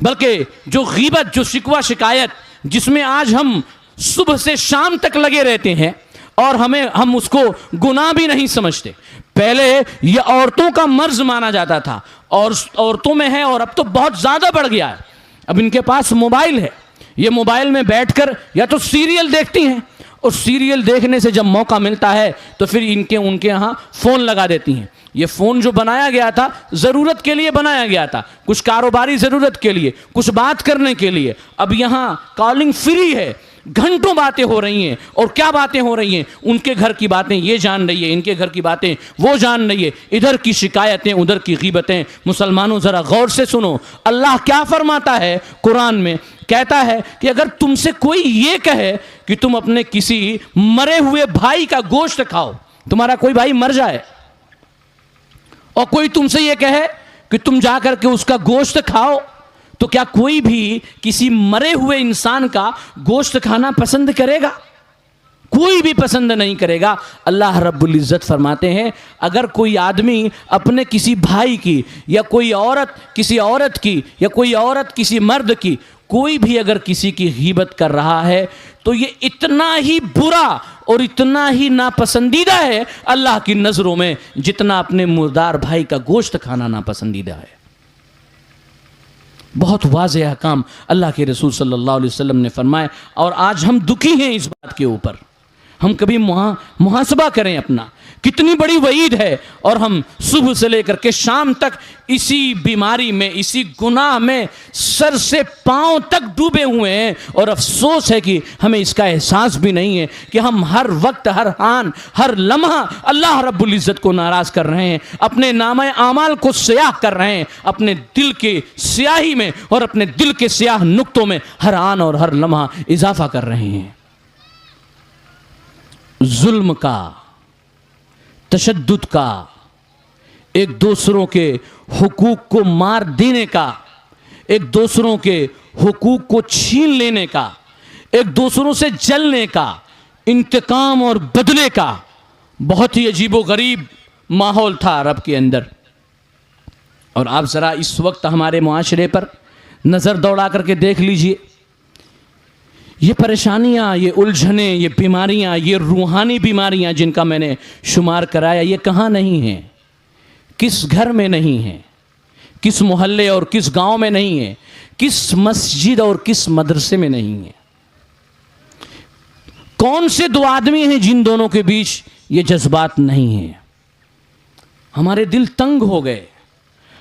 बल्कि जो गीबत, जो शिकवा शिकायत, जिसमें आज हम सुबह से शाम तक लगे रहते हैं और हम उसको गुनाह भी नहीं समझते। पहले ये औरतों का मर्ज माना जाता था और औरतों में है, और अब तो बहुत ज़्यादा बढ़ गया है। अब इनके पास मोबाइल है, ये मोबाइल में बैठकर या तो सीरियल देखती हैं, और सीरियल देखने से जब मौका मिलता है तो फिर उनके यहाँ फ़ोन लगा देती हैं। ये फ़ोन जो बनाया गया था ज़रूरत के लिए बनाया गया था, कुछ कारोबारी ज़रूरत के लिए, कुछ बात करने के लिए। अब यहाँ कॉलिंग फ्री है, घंटों बातें हो रही हैं। और क्या बातें हो रही हैं? उनके घर की बातें ये जान रही है, इनके घर की बातें वो जान रही है, इधर की शिकायतें, उधर की गीबतें। मुसलमानों ज़रा गौर से सुनो, अल्लाह क्या फरमाता है कुरान में कहता है कि अगर तुमसे कोई ये कहे कि तुम अपने किसी मरे हुए भाई का गोश्त खाओ, तुम्हारा कोई भाई मर जाए और कोई तुमसे ये कहे कि तुम जाकर के उसका गोश्त खाओ, तो क्या कोई भी किसी मरे हुए इंसान का गोश्त खाना पसंद करेगा? कोई भी पसंद नहीं करेगा। अल्लाह रब्बुल इज़्ज़त फरमाते हैं, अगर कोई आदमी अपने किसी भाई की या कोई औरत किसी औरत की या कोई औरत किसी मर्द की, कोई भी अगर किसी की गीबत कर रहा है तो ये इतना ही बुरा और इतना ही नापसंदीदा है अल्लाह की नज़रों में जितना अपने मुर्दार भाई का गोश्त खाना नापसंदीदा है। बहुत वाज़ेह अहकाम अल्लाह के रसूल सल्लल्लाहु अलैहि वसल्लम ने फरमाए और आज हम दुखी हैं इस बात के ऊपर। हम कभी मुहासबा करें अपना, कितनी बड़ी वईद है और हम सुबह से लेकर के शाम तक इसी बीमारी में, इसी गुनाह में सर से पांव तक डूबे हुए हैं और अफसोस है कि हमें इसका एहसास भी नहीं है कि हम हर वक्त, हर आन, हर लम्हा अल्लाह रब्बुल इज़्ज़त को नाराज़ कर रहे हैं, अपने नामे आमाल को स्याह कर रहे हैं, अपने दिल की स्याही में और अपने दिल के स्याह नुक्तों में हर आन और हर लम्हा इजाफा कर रहे हैं। जुल्म का, तशद्दुद का, एक दूसरों के हुकूक को मार देने का, एक दूसरों के हुकूक को छीन लेने का, एक दूसरों से जलने का, इंतकाम और बदले का बहुत ही अजीबोगरीब माहौल था अरब के अंदर। और आप ज़रा इस वक्त हमारे मुआशरे पर नज़र दौड़ा करके देख लीजिए, ये परेशानियाँ, ये उलझने, ये बीमारियाँ, ये रूहानी बीमारियाँ जिनका मैंने शुमार कराया, ये कहाँ नहीं हैं? किस घर में नहीं हैं? किस मोहल्ले और किस गांव में नहीं है? किस मस्जिद और किस मदरसे में नहीं है? कौन से दो आदमी हैं जिन दोनों के बीच ये जज्बात नहीं है? हमारे दिल तंग हो गए,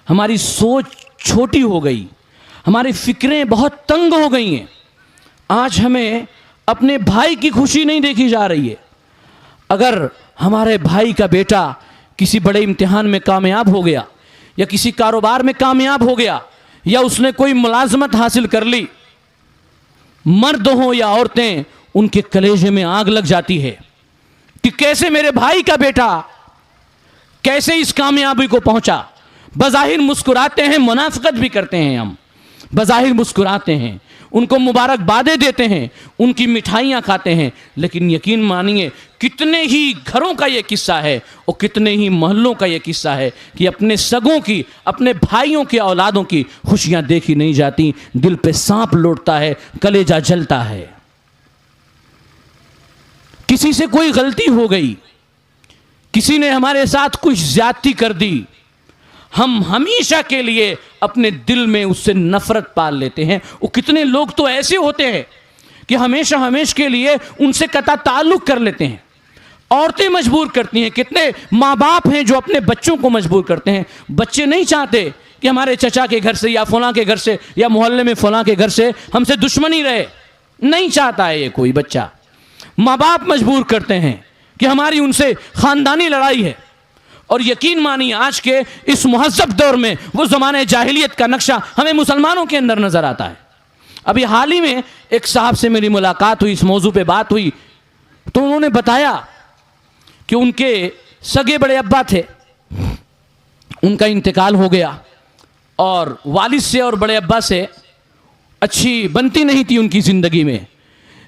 हमारी सोच छोटी हो गई, हमारी फिक्रें बहुत तंग हो गई हैं। आज हमें अपने भाई की खुशी नहीं देखी जा रही है। अगर हमारे भाई का बेटा किसी बड़े इम्तिहान में कामयाब हो गया या किसी कारोबार में कामयाब हो गया या उसने कोई मुलाजमत हासिल कर ली, मर्द हो या औरतें, उनके कलेजे में आग लग जाती है कि कैसे मेरे भाई का बेटा कैसे इस कामयाबी को पहुंचा। बज़ाहिर मुस्कुराते हैं, मुनाफिकत भी करते हैं, हम बज़ाहिर मुस्कुराते हैं, उनको मुबारकबादें देते हैं, उनकी मिठाइयाँ खाते हैं, लेकिन यकीन मानिए कितने ही घरों का ये किस्सा है और कितने ही मोहल्लों का ये किस्सा है कि अपने सगों की, अपने भाइयों के औलादों की खुशियाँ देखी नहीं जाती, दिल पे सांप लौटता है, कलेजा जलता है। किसी से कोई गलती हो गई, किसी ने हमारे साथ कुछ ज्यादती कर दी, हम हमेशा के लिए अपने दिल में उससे नफरत पाल लेते हैं। और कितने लोग तो ऐसे होते हैं कि हमेशा हमेशा के लिए उनसे कता ताल्लुक कर लेते हैं। औरतें मजबूर करती हैं, कितने माँ बाप हैं जो अपने बच्चों को मजबूर करते हैं। बच्चे नहीं चाहते कि हमारे चचा के घर से या फलां के घर से या मोहल्ले में फलां के घर से हमसे दुश्मनी रहे, नहीं चाहता है ये कोई बच्चा। माँ बाप मजबूर करते हैं कि हमारी उनसे ख़ानदानी लड़ाई है। और यकीन मानिए आज के इस मुहज़्ज़ब दौर में वो ज़माने जाहिलियत का नक्शा हमें मुसलमानों के अंदर नज़र आता है। अभी हाल ही में एक साहब से मेरी मुलाकात हुई, इस मौजू पे बात हुई, तो उन्होंने बताया कि उनके सगे बड़े अब्बा थे, उनका इंतकाल हो गया और वालिद से और बड़े अब्बा से अच्छी बनती नहीं थी उनकी ज़िंदगी में।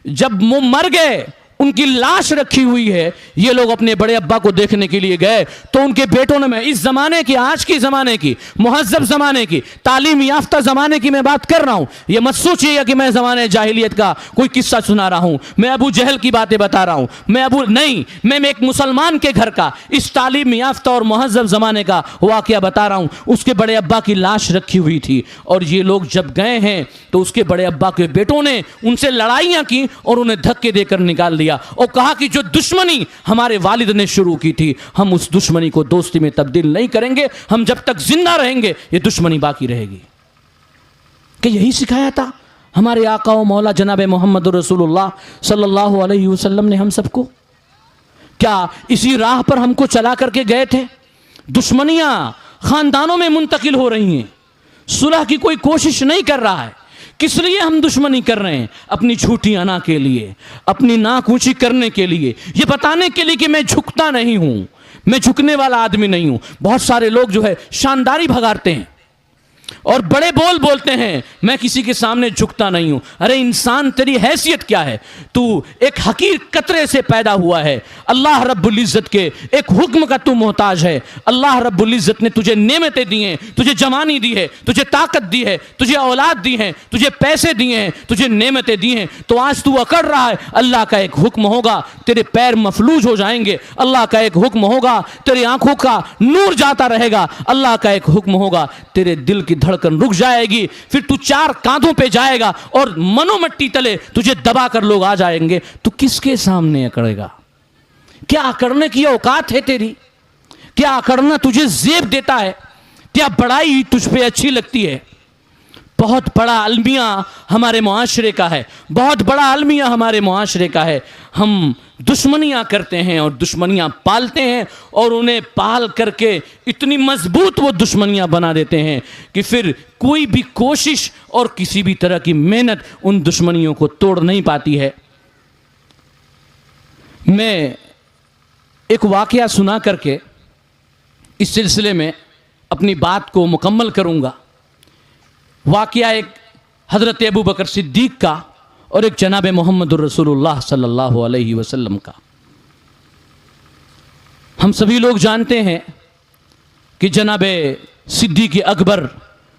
जब वो मर गए, उनकी लाश रखी हुई है, ये लोग अपने बड़े अब्बा को देखने के लिए गए तो उनके बेटों ने, मैं इस ज़माने की, आज की ज़माने की, मुहज़्ज़ब ज़माने की, तालीम याफ्ता ज़माने की मैं बात कर रहा हूँ। ये मत सोचिएगा कि मैं ज़माने जाहिलियत का कोई किस्सा सुना रहा हूँ, मैं अबू जहल की बातें बता रहा हूँ, मैं एक मुसलमान के घर का, इस तालीम याफ्ता और मुहज़्ज़ब ज़माने का वाक़या बता रहा हूँ। उसके बड़े अब्बा की लाश रखी हुई थी और ये लोग जब गए हैं तो उसके बड़े अब्बा के बेटों ने उनसे लड़ाइयाँ की और उन्हें धक्के देकर निकाल दिया और कहा कि जो दुश्मनी हमारे वालिद ने शुरू की थी, हम उस दुश्मनी को दोस्ती में तब्दील नहीं करेंगे, हम जब तक जिंदा रहेंगे ये दुश्मनी बाकी रहेगी। कि यही सिखाया था हमारे आका व मौला जनाब मोहम्मद रसूलुल्लाह सल्लल्लाहु अलैहि वसल्लम ने हम सबको। क्या इसी राह पर हमको चला करके गए थे? दुश्मनियां खानदानों में मुंतकिल हो रही हैं, सुलह की कोई कोशिश नहीं कर रहा है, किस लिए हम दुश्मनी कर रहे हैं? अपनी झूठी अना के लिए, अपनी नाक ऊंची करने के लिए, ये बताने के लिए कि मैं झुकता नहीं हूं, मैं झुकने वाला आदमी नहीं हूं। बहुत सारे लोग जो है शानदारी भगाते हैं और बड़े बोल बोलते हैं, मैं किसी के सामने झुकता नहीं हूं। अरे इंसान, तेरी हैसियत क्या है? तू एक हकीर कतरे से पैदा हुआ है। अल्लाह रब्बुल इज्जत के एक हुक्म का तू मोहताज है। अल्लाह रब्बुल इज्जत ने तुझे नेमतें दी हैं, तुझे जवानी दी है, तुझे ताकत दी है, तुझे औलाद दी है, तुझे पैसे दिए हैं, तुझे नेमतें दी हैं। तो आज तू अकड़ रहा है, अल्लाह का एक हुक्म होगा तेरे पैर मफलूज हो जाएंगे। अल्लाह का एक हुक्म होगा तेरी आंखों का नूर जाता रहेगा। अल्लाह का एक हुक्म होगा तेरे दिल की धड़कन रुक जाएगी, फिर तू चार कांधों पे जाएगा और मनोमट्टी तले तुझे दबाकर लोग आ जाएंगे। तू किसके सामने अकड़ेगा? क्या अकड़ने की औकात है तेरी? क्या अकड़ना तुझे जेब देता है? क्या बड़ाई तुझ पे अच्छी लगती है? बहुत बड़ा अलमिया हमारे मुआशरे का है, बहुत बड़ा अलमिया हमारे मुआशरे का है। हम दुश्मनियाँ करते हैं और दुश्मनियाँ पालते हैं और उन्हें पाल करके इतनी मजबूत वो दुश्मनियाँ बना देते हैं कि फिर कोई भी कोशिश और किसी भी तरह की मेहनत उन दुश्मनियों को तोड़ नहीं पाती है। मैं एक वाकया सुना करके इस सिलसिले में अपनी बात को मुकम्मल करूँगा। वाकया एक हज़रत अबू बकर सिद्दीक़ का और एक जनाब मोहम्मद रसूलुल्लाह सल्लल्लाहु अलैहि वसल्लम का। हम सभी लोग जानते हैं कि जनाब सिद्दीक़ अकबर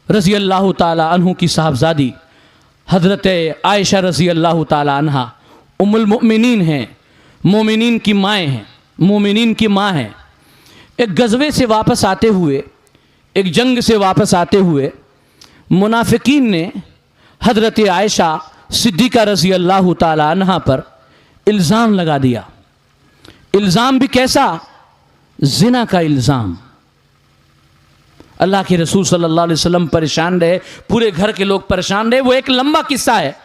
रज़ी अल्लाह ताला अन्हु की साहबजादी हज़रत आयशा रज़ी अल्लाह ताला अन्हा उम्मुल मुमिनीन हैं, मोमिनीन की माएँ हैं, मोमिनीन की माँ हैं। एक गज़वे से वापस आते हुए, एक जंग से वापस आते हुए मुनाफिकीन ने हज़रत आयशा सिद्दीक़ा रज़ी अल्लाह ताला अन्हा पर इल्ज़ाम लगा दिया। इल्ज़ाम भी कैसा? ज़िना का इल्ज़ाम। अल्लाह के रसूल सल्लल्लाहु अलैहि वसल्लम परेशान रहे, पूरे घर के लोग परेशान रहे। वो एक लंबा किस्सा है।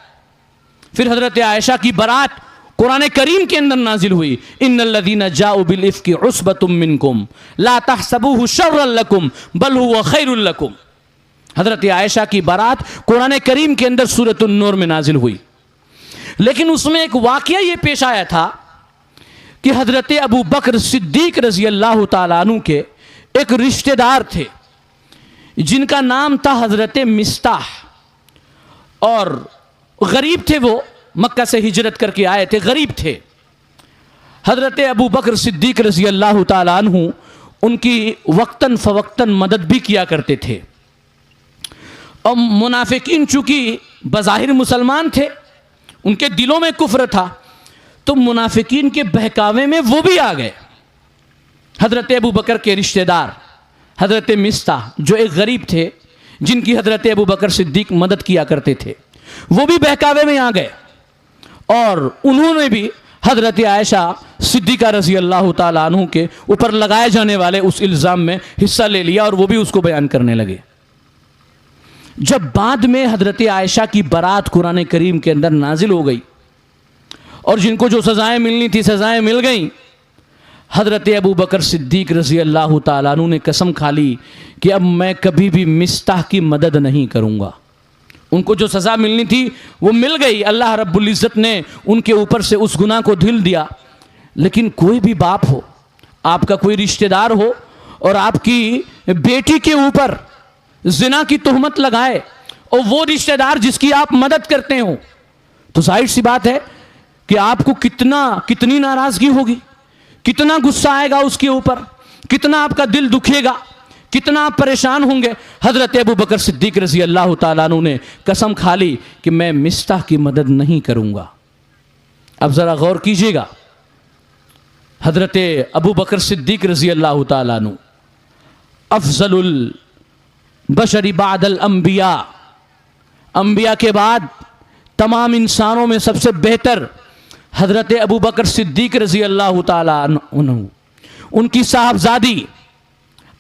फिर हज़रत आयशा की बारात कुरान करीम के अंदर नाजिल हुई, इन्नल्लज़ीना जाऊ बिल इफ़्की उस्बतुम मिनकुम ला तहसबूहु शर्रन लकुम बल हुवा खैरुल लकुम। हज़रत आयशा की बारात कुरान करीम के अंदर सूरतुन नूर में नाजिल हुई। लेकिन उसमें एक वाक़या ये पेश आया था कि हज़रत अबू बकर सिद्दीक़ रज़ी अल्लाह ताला अन्हु के एक रिश्तेदार थे जिनका नाम था हज़रत मिस्ताह, और गरीब थे। वो मक्का से हिजरत करके आए थे, गरीब थे। हज़रत अबू बकर सिद्दीक़ रज़ी अल्लाह ताला अन्हु उनकी वक्तन फ़वक्तन मदद भी किया करते थे। और मुनाफिकीन चूँकि बज़ाहिर मुसलमान थे, उनके दिलों में कुफ्र था, तो मुनाफिकीन के बहकावे में वो भी आ गए। हज़रत अबू बकर के रिश्तेदार हज़रत मिस्ताह, जो एक गरीब थे जिनकी हज़रत अबू बकर सिद्दीक़ मदद किया करते थे, वो भी बहकावे में आ गए और उन्होंने भी हज़रत आयशा सिद्दीक़ा रज़ी अल्लाह ताला अन्हु के ऊपर लगाए जाने वाले उस इल्ज़ाम में हिस्सा ले लिया और वो भी उसको बयान करने लगे। जब बाद में हज़रत आयशा की बारात कुरान करीम के अंदर नाजिल हो गई और जिनको जो सज़ाएँ मिलनी थी सज़ाएँ मिल गईं, हज़रत अबू बकर सिद्दीक़ रज़ी अल्लाह ताला अन्हु ने कसम खा ली कि अब मैं कभी भी मिस्ताह की मदद नहीं करूँगा। उनको जो सज़ा मिलनी थी वो मिल गई, अल्लाह रब्बुल इज़्ज़त ने उनके ऊपर से उस गुनाह को ढिल दिया। लेकिन कोई भी बाप हो, आपका कोई रिश्तेदार हो और आपकी बेटी के ऊपर ज़िना की तोहमत लगाए और वो रिश्तेदार जिसकी आप मदद करते हो, तो जाहिर सी बात है कि आपको कितनी नाराज़गी होगी, कितना गुस्सा आएगा उसके ऊपर, कितना आपका दिल दुखेगा, कितना आप परेशान होंगे। हज़रत अबू बकर सिद्दीक़ रज़ी अल्लाह ताला अन्हु ने कसम खा ली कि मैं मिस्ताह की मदद नहीं करूँगा। अब ज़रा गौर कीजिएगा, हज़रत अबू बकर सिद्दीक़ रज़ी अल्लाह ताला अन्हु अफ़ज़लुल बशरी बादल अम्बिया, अम्बिया के बाद तमाम इंसानों में सबसे बेहतर हज़रत अबू बकर सिद्दीक़ रज़ी अल्लाह ताला अन्हु, उनकी साहबजादी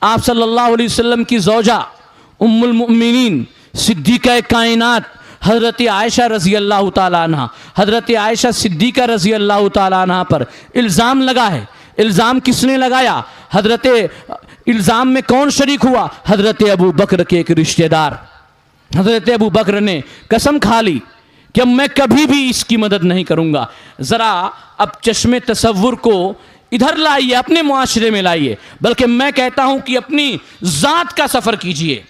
आप सल्लल्लाहु अलैहि वसल्लम की ज़ौजा उम्मुल मुमिनीन सिद्दीक़ा कायनात हज़रत आयशा रज़ी अल्लाह ताला अन्हा, हज़रत आयशा सिद्दीक़ा रज़ी अल्लाह ताला अन्हा पर इल्ज़ाम लगा है। इल्ज़ाम किसने लगाया? इल्ज़ाम में कौन शरीक हुआ? हज़रत अबू बकर के एक रिश्तेदार। हजरत अबू बकर ने कसम खा ली कि अब मैं कभी भी इसकी मदद नहीं करूंगा। ज़रा अब चश्मे तसव्वुर को इधर लाइए, अपने मुआशरे में लाइए, बल्कि मैं कहता हूं कि अपनी ज़ात का सफ़र कीजिए,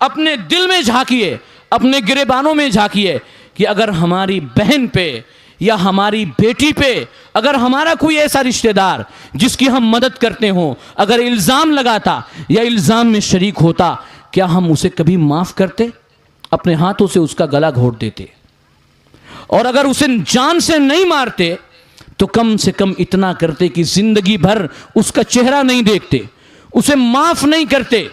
अपने दिल में झांकिए, अपने गिरेबानों में झांकिए कि अगर हमारी बहन पे या हमारी बेटी पे अगर हमारा कोई ऐसा रिश्तेदार जिसकी हम मदद करते हों अगर इल्ज़ाम लगाता या इल्ज़ाम में शरीक होता, क्या हम उसे कभी माफ़ करते? अपने हाथों से उसका गला घोट देते। और अगर उसे जान से नहीं मारते तो कम से कम इतना करते कि जिंदगी भर उसका चेहरा नहीं देखते, उसे माफ़ नहीं करते।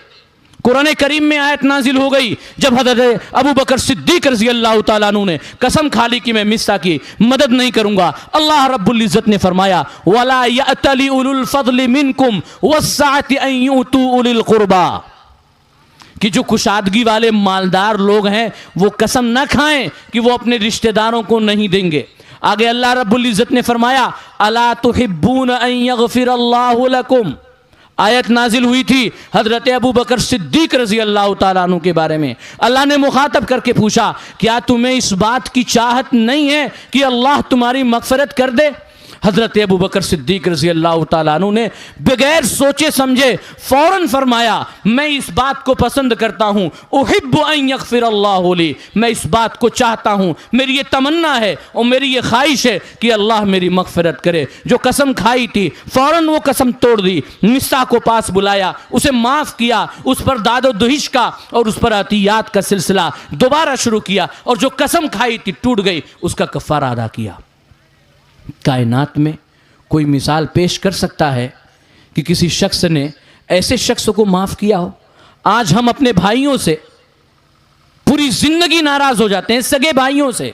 कुरान करीम में आयत नाजिल हो गई जब हज़रत अबू बकर सिद्दीक रज़ी अल्लाह तआला अन्हु ने कसम खा ली कि मैं मिस्सा की मदद नहीं करूंगा। अल्लाह रब्बुल इज़्ज़त ने फरमाया वला यअतली उलुल फज़्ल मिनकुम वस्सअति अन युतू उलिल कुर्बा, कि जो कुशादगी वाले मालदार लोग हैं वो कसम न खाएं कि वो अपने रिश्तेदारों को नहीं देंगे। आगे अल्लाह रब्बुल इज़्ज़त ने फरमाया अला तुहिब्बून अन यग़फ़िरल्लाहु लकुम, आयत नाजिल हुई थी हजरत अबू बकर सिद्दीक रज़ी अल्लाह तआला अन्हु के बारे में। अल्लाह ने मुखातब करके पूछा क्या तुम्हें इस बात की चाहत नहीं है कि अल्लाह तुम्हारी मग़फ़िरत कर दे? हज़रत अबू बकर सिद्दीक रज़ी अल्लाह तआला अन्हु ने बगैर सोचे समझे फ़ौरन फरमाया मैं इस बात को पसंद करता हूँ, उहिब्बु अन यग़फ़िरल्लाहु ली, मैं इस बात को चाहता हूँ, मेरी ये तमन्ना है और मेरी ये ख्वाहिश है कि अल्लाह मेरी मग़फ़िरत करे। जो कसम खाई थी फ़ौरन वो कसम तोड़ दी, मिस्सा को पास बुलाया, उसे माफ़ किया, उस पर दादो दुहिश का और उस पर अतियात का सिलसिला दोबारा शुरू किया और जो कसम खाई थी टूट गई उसका कफ़ारा अदा किया। कायनात में कोई मिसाल पेश कर सकता है कि किसी शख्स ने ऐसे शख्स को माफ़ किया हो? आज हम अपने भाइयों से पूरी ज़िंदगी नाराज़ हो जाते हैं, सगे भाइयों से।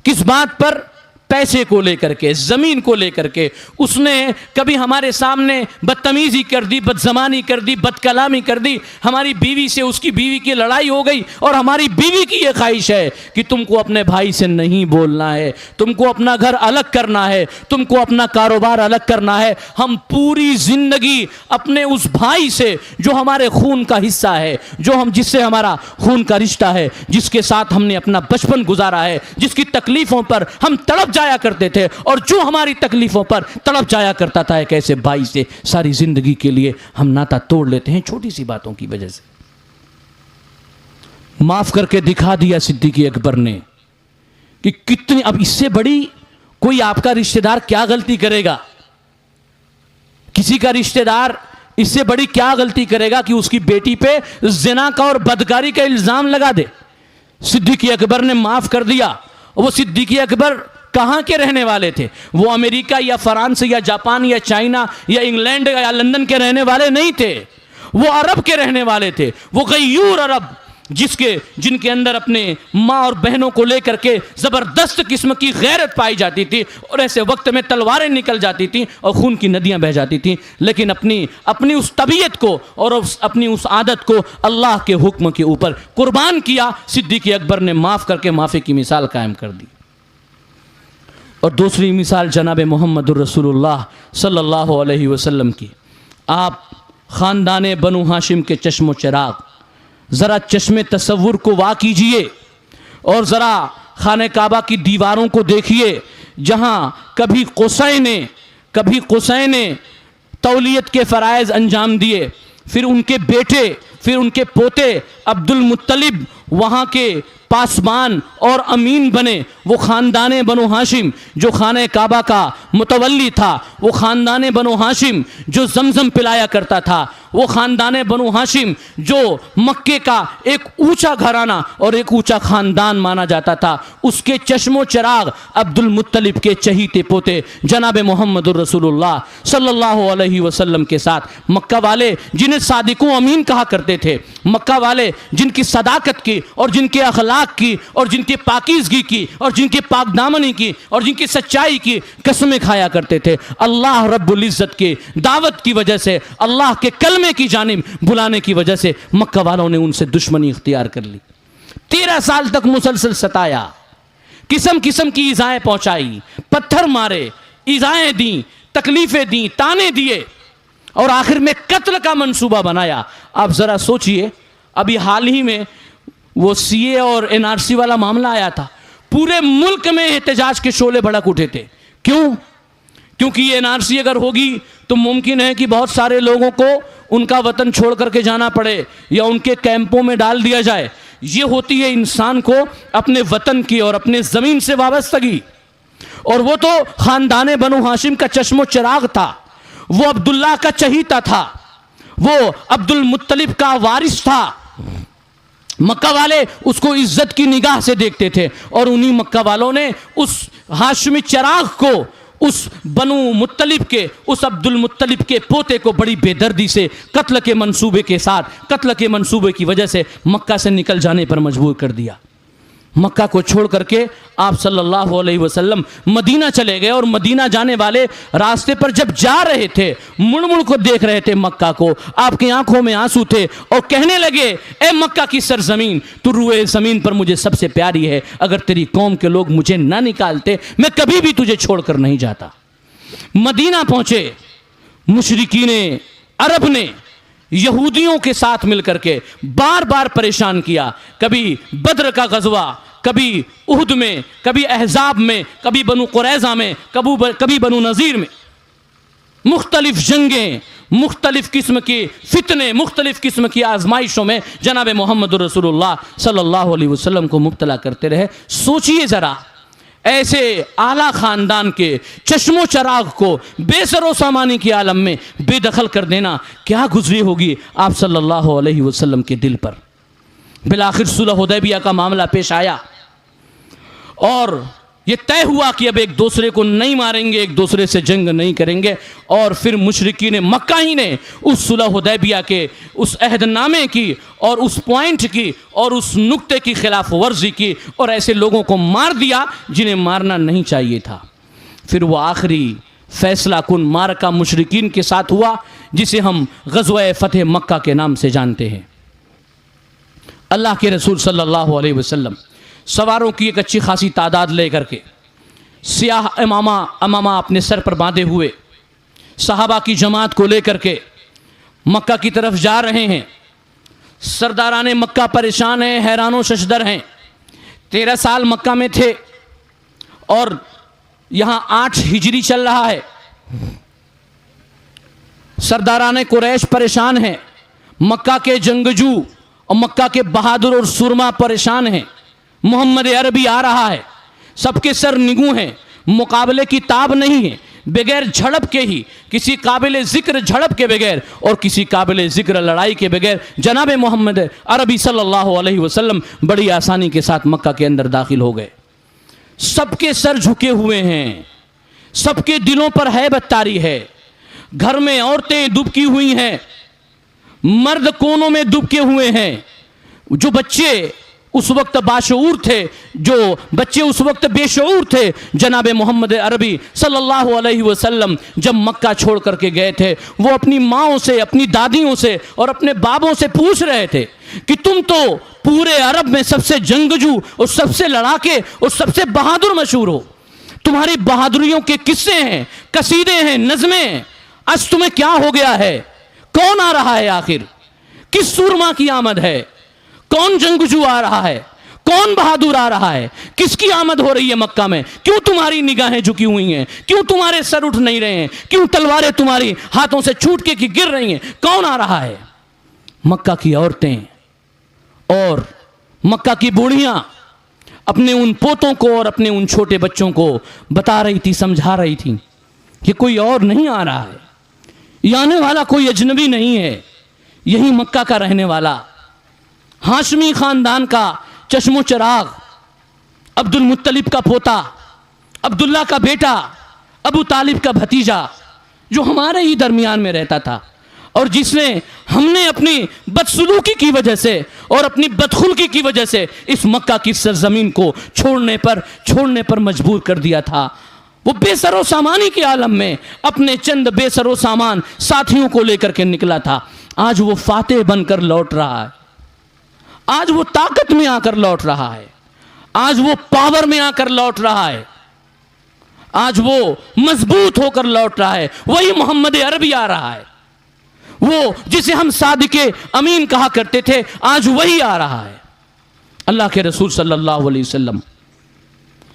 किस बात पर? पैसे को लेकर के, ज़मीन को लेकर के। उसने कभी हमारे सामने बदतमीज़ी कर दी, बदज़मानी कर दी, बदकलामी कर दी, हमारी बीवी से उसकी बीवी की लड़ाई हो गई और हमारी बीवी की ये ख्वाहिश है कि तुमको अपने भाई से नहीं बोलना है, तुमको अपना घर अलग करना है, तुमको अपना कारोबार अलग करना है। हम पूरी ज़िंदगी अपने उस भाई से जो हमारे खून का हिस्सा है, जो हम जिससे हमारा खून का रिश्ता है, जिसके साथ हमने अपना बचपन गुजारा है, जिसकी तकलीफ़ों पर हम तड़प जाया करते थे और जो हमारी तकलीफों पर तड़प जाया करता था, एक ऐसे भाई से सारी जिंदगी के लिए हम नाता तोड़ लेते हैं छोटी सी बातों की वजह से। माफ करके दिखा दिया सिद्दीक़ अकबर ने कि कितनी, अब इससे बड़ी कोई आपका रिश्तेदार क्या गलती करेगा? किसी का रिश्तेदार इससे बड़ी क्या गलती करेगा कि उसकी बेटी पे ज़िना का और बदकारी का इल्जाम लगा दे? सिद्दीक़ अकबर ने माफ कर दिया। वो सिद्दीक़ अकबर कहाँ के रहने वाले थे? वो अमेरिका या फ्रांस या जापान या चाइना या इंग्लैंड या लंदन के रहने वाले नहीं थे, वो अरब के रहने वाले थे। वो गयूर अरब जिनके अंदर अपने माँ और बहनों को लेकर के ज़बरदस्त किस्म की गैरत पाई जाती थी और ऐसे वक्त में तलवारें निकल जाती थी और खून की नदियाँ बह जाती थी, लेकिन अपनी उस तबीयत को और अपनी उस आदत को अल्लाह के हुक्म के ऊपर कुर्बान किया। सिद्दीक़ अकबर ने माफ़ करके माफ़ी की मिसाल कायम कर दी। और दूसरी मिसाल जनाब मोहम्मदुर रसूलुल्लाह सल्लल्लाहु अलैहि वसल्लम की। आप ख़ानदान बनु हाशिम के चश्मो चिराग, ज़रा चश्मे तसव्वुर को वा कीजिए और ज़रा खाने काबा की दीवारों को देखिए, जहाँ कभी कुसै ने तौलियत के फ़राइज़ अंजाम दिए, फिर उनके बेटे, फिर उनके पोते अब्दुल मुत्तलिब वहाँ के पासबान और अमीन बने। वो ख़ानदान बनु हाशिम जो खाने काबा का मुतवल्ली था, वो ख़ानदान बनु हाशिम जो ज़मज़म पिलाया करता था, वो ख़ानदान बनु हाशिम जो मक्के का एक ऊंचा घराना और एक ऊंचा ख़ानदान माना जाता था, उसके चश्मो चिराग अब्दुल मुत्तलिब के चहीते पोते जनाब मोहम्मदुर रसूलुल्लाह सल्लल्लाहु अलैहि वसल्लम के साथ मक्का वाले जिन्हें सादिक़ो अमीन कहा करते थे, मक्का वाले जिनकी सदाकत की और जिनके अखलाक की और जिनकी पाकीज़गी की और जिनकी पाकदामनी की और जिनकी सच्चाई की कसमें खाया करते थे। अल्लाह रब्बुल इज़्ज़त की दावत की वजह से, अल्लाह के कलमे की जानिब बुलाने की वजह से मक्का वालों ने उनसे दुश्मनी इख्तियार कर ली। 13 साल तक मुसलसल सताया, किस्म किस्म की इज़ाएं पहुंचाई, पत्थर मारे, इज़ाएं दी, तकलीफ़ें दी, ताने दिए और आखिर में कत्ल का मंसूबा बनाया। आप ज़रा सोचिए, अभी हाल ही में वो सीए और एनआरसी वाला मामला आया था, पूरे मुल्क में एहतजाज के शोले भड़क उठे थे। क्यों? क्योंकि ये एनआरसी अगर होगी तो मुमकिन है कि बहुत सारे लोगों को उनका वतन छोड़ करके जाना पड़े या उनके कैंपों में डाल दिया जाए। ये होती है इंसान को अपने वतन की और अपने ज़मीन से वाबस्तगी। और वो तो खानदान बनु हाशिम का चश्मो चिराग था, वो अब्दुल्ला का चहीता था, वो अब्दुल मुत्तलिब का वारिस था। मक्का वाले उसको इज्जत की निगाह से देखते थे और उन्हीं मक्का वालों ने उस हाशिमी चिराग को, उस बनु मुत्तलिब के, उस अब्दुल मुत्तलिब के पोते को बड़ी बेदर्दी से कत्ल के मंसूबे के साथ, कत्ल के मंसूबे की वजह से मक्का से निकल जाने पर मजबूर कर दिया। मक्का को छोड़ करके आप सल्लल्लाहु अलैहि वसल्लम मदीना चले गए और मदीना जाने वाले रास्ते पर जब जा रहे थे, मुड़ मुड़ को देख रहे थे मक्का को, आपकी आंखों में आंसू थे और कहने लगे, ए मक्का की सरजमीन, तू रूए ज़मीन पर मुझे सबसे प्यारी है, अगर तेरी कौम के लोग मुझे ना निकालते मैं कभी भी तुझे छोड़कर नहीं जाता। मदीना पहुंचे, मुशरिकीने अरब ने यहूदियों के साथ मिलकर के बार बार परेशान किया। कभी बद्र का गजवा, कभी उहद में, कभी अहजाब में, कभी बनु कुरैज़ा में, कभी बनु नज़ीर में, मुख्तलिफ जंगें, मुख्तलिफ किस्म की फितने, मुख्तलिफ किस्म की आजमाइशों में जनाब मोहम्मद रसूलुल्लाह सल्लल्लाहु अलैहि वसल्लम को मुब्तला करते रहे। सोचिए ज़रा, ऐसे आला ख़ानदान के चश्मो चराग को बेसरो सामानी के आलम में बेदखल कर देना क्या गुजरी होगी आप सल्लल्लाहु अलैहि वसल्लम के दिल पर। बिलाखिर सुलह हुदैबिया का मामला पेश आया और ये तय हुआ कि अब एक दूसरे को नहीं मारेंगे, एक दूसरे से जंग नहीं करेंगे। और फिर मुशरिकीन मक्का ही ने उस सुलह हुदैबिया के उस अहदनामे की और उस पॉइंट की और उस नुक्ते की खिलाफ वर्जी की और ऐसे लोगों को मार दिया जिन्हें मारना नहीं चाहिए था। फिर वो आखिरी फैसला कुन मारका मुशरिकीन के साथ हुआ जिसे हम ग़ज़वा फ़तह मक्का के नाम से जानते हैं। अल्लाह के रसूल सल्लल्लाहु अलैहि वसल्लम सवारों की एक अच्छी खासी तादाद लेकर के, सियाह अमामा अपने सर पर बांधे हुए, सहाबा की जमात को लेकर के मक्का की तरफ जा रहे हैं। सरदाराने मक्का परेशान हैं, हैरानो शशदर हैं। 13 साल मक्का में थे और यहाँ 8 हिजरी चल रहा है। सरदाराने कुरैश परेशान हैं, मक्का के जंगजू और मक्का के बहादुर और सुरमा परेशान हैं। मोहम्मद अरबी आ रहा है, सबके सर निगू हैं, मुकाबले की ताब नहीं है। बगैर झड़प के ही, किसी काबिल ज़िक्र झड़प के बगैर और किसी काबिल ज़िक्र लड़ाई के बगैर जनाब मोहम्मद अरबी सल्लल्लाहु अलैहि वसल्लम बड़ी आसानी के साथ मक्का के अंदर दाखिल हो गए। सबके सर झुके हुए हैं, सबके दिलों पर हैबत तारी है। घर में औरतें दुबकी हुई हैं, मर्द कोनों में दुबके हुए हैं। जो बच्चे उस वक्त बाशऊर थे, जो बच्चे उस वक्त बेशऊर थे, जनाब मोहम्मद अरबी सल्लल्लाहु अलैहि वसल्लम जब मक्का छोड़ करके गए थे, वो अपनी माँओं से, अपनी दादियों से और अपने बाबों से पूछ रहे थे कि तुम तो पूरे अरब में सबसे जंगजू और सबसे लड़ाके और सबसे बहादुर मशहूर हो, तुम्हारी बहादुरियों के किस्से हैं, कसीदे हैं, नज़में हैं, आज तुम्हें क्या हो गया है? कौन आ रहा है आखिर? किस सूरमा की आमद है? कौन जंगजू आ रहा है? कौन बहादुर आ रहा है? किसकी आमद हो रही है मक्का में? क्यों तुम्हारी निगाहें झुकी हुई हैं? क्यों तुम्हारे सर उठ नहीं रहे हैं? क्यों तलवारें तुम्हारी हाथों से छूट के की गिर रही हैं? कौन आ रहा है? मक्का की औरतें और मक्का की बूढ़ियां अपने उन पोतों को और अपने उन छोटे बच्चों को बता रही थी, समझा रही थी कि कोई और नहीं आ रहा है, ये आने वाला कोई अजनबी नहीं है, यही मक्का का रहने वाला हाशमी ख़ानदान का चश्मो चराग, अब्दुल मुत्तलिब का पोता, अब्दुल्ला का बेटा, अबू तालिब का भतीजा, जो हमारे ही दरमियान में रहता था और जिसने हमने अपनी बदसलूकी की वजह से और अपनी बदखुल्की की वजह से इस मक्का की सरजमीन को छोड़ने पर मजबूर कर दिया था। वो बेसरो सामानी के आलम में अपने चंद बेसरो सामान साथियों को लेकर के निकला था। आज वो फातेह बनकर लौट रहा है, आज वो ताकत में आकर लौट रहा है, आज वो पावर में आकर लौट रहा है, आज वो मजबूत होकर लौट रहा है। वही मोहम्मद अरबी आ रहा है, वो जिसे हम सादिके अमीन कहा करते थे, आज वही आ रहा है। अल्लाह के रसूल सल्लल्लाहु अलैहि वसल्लम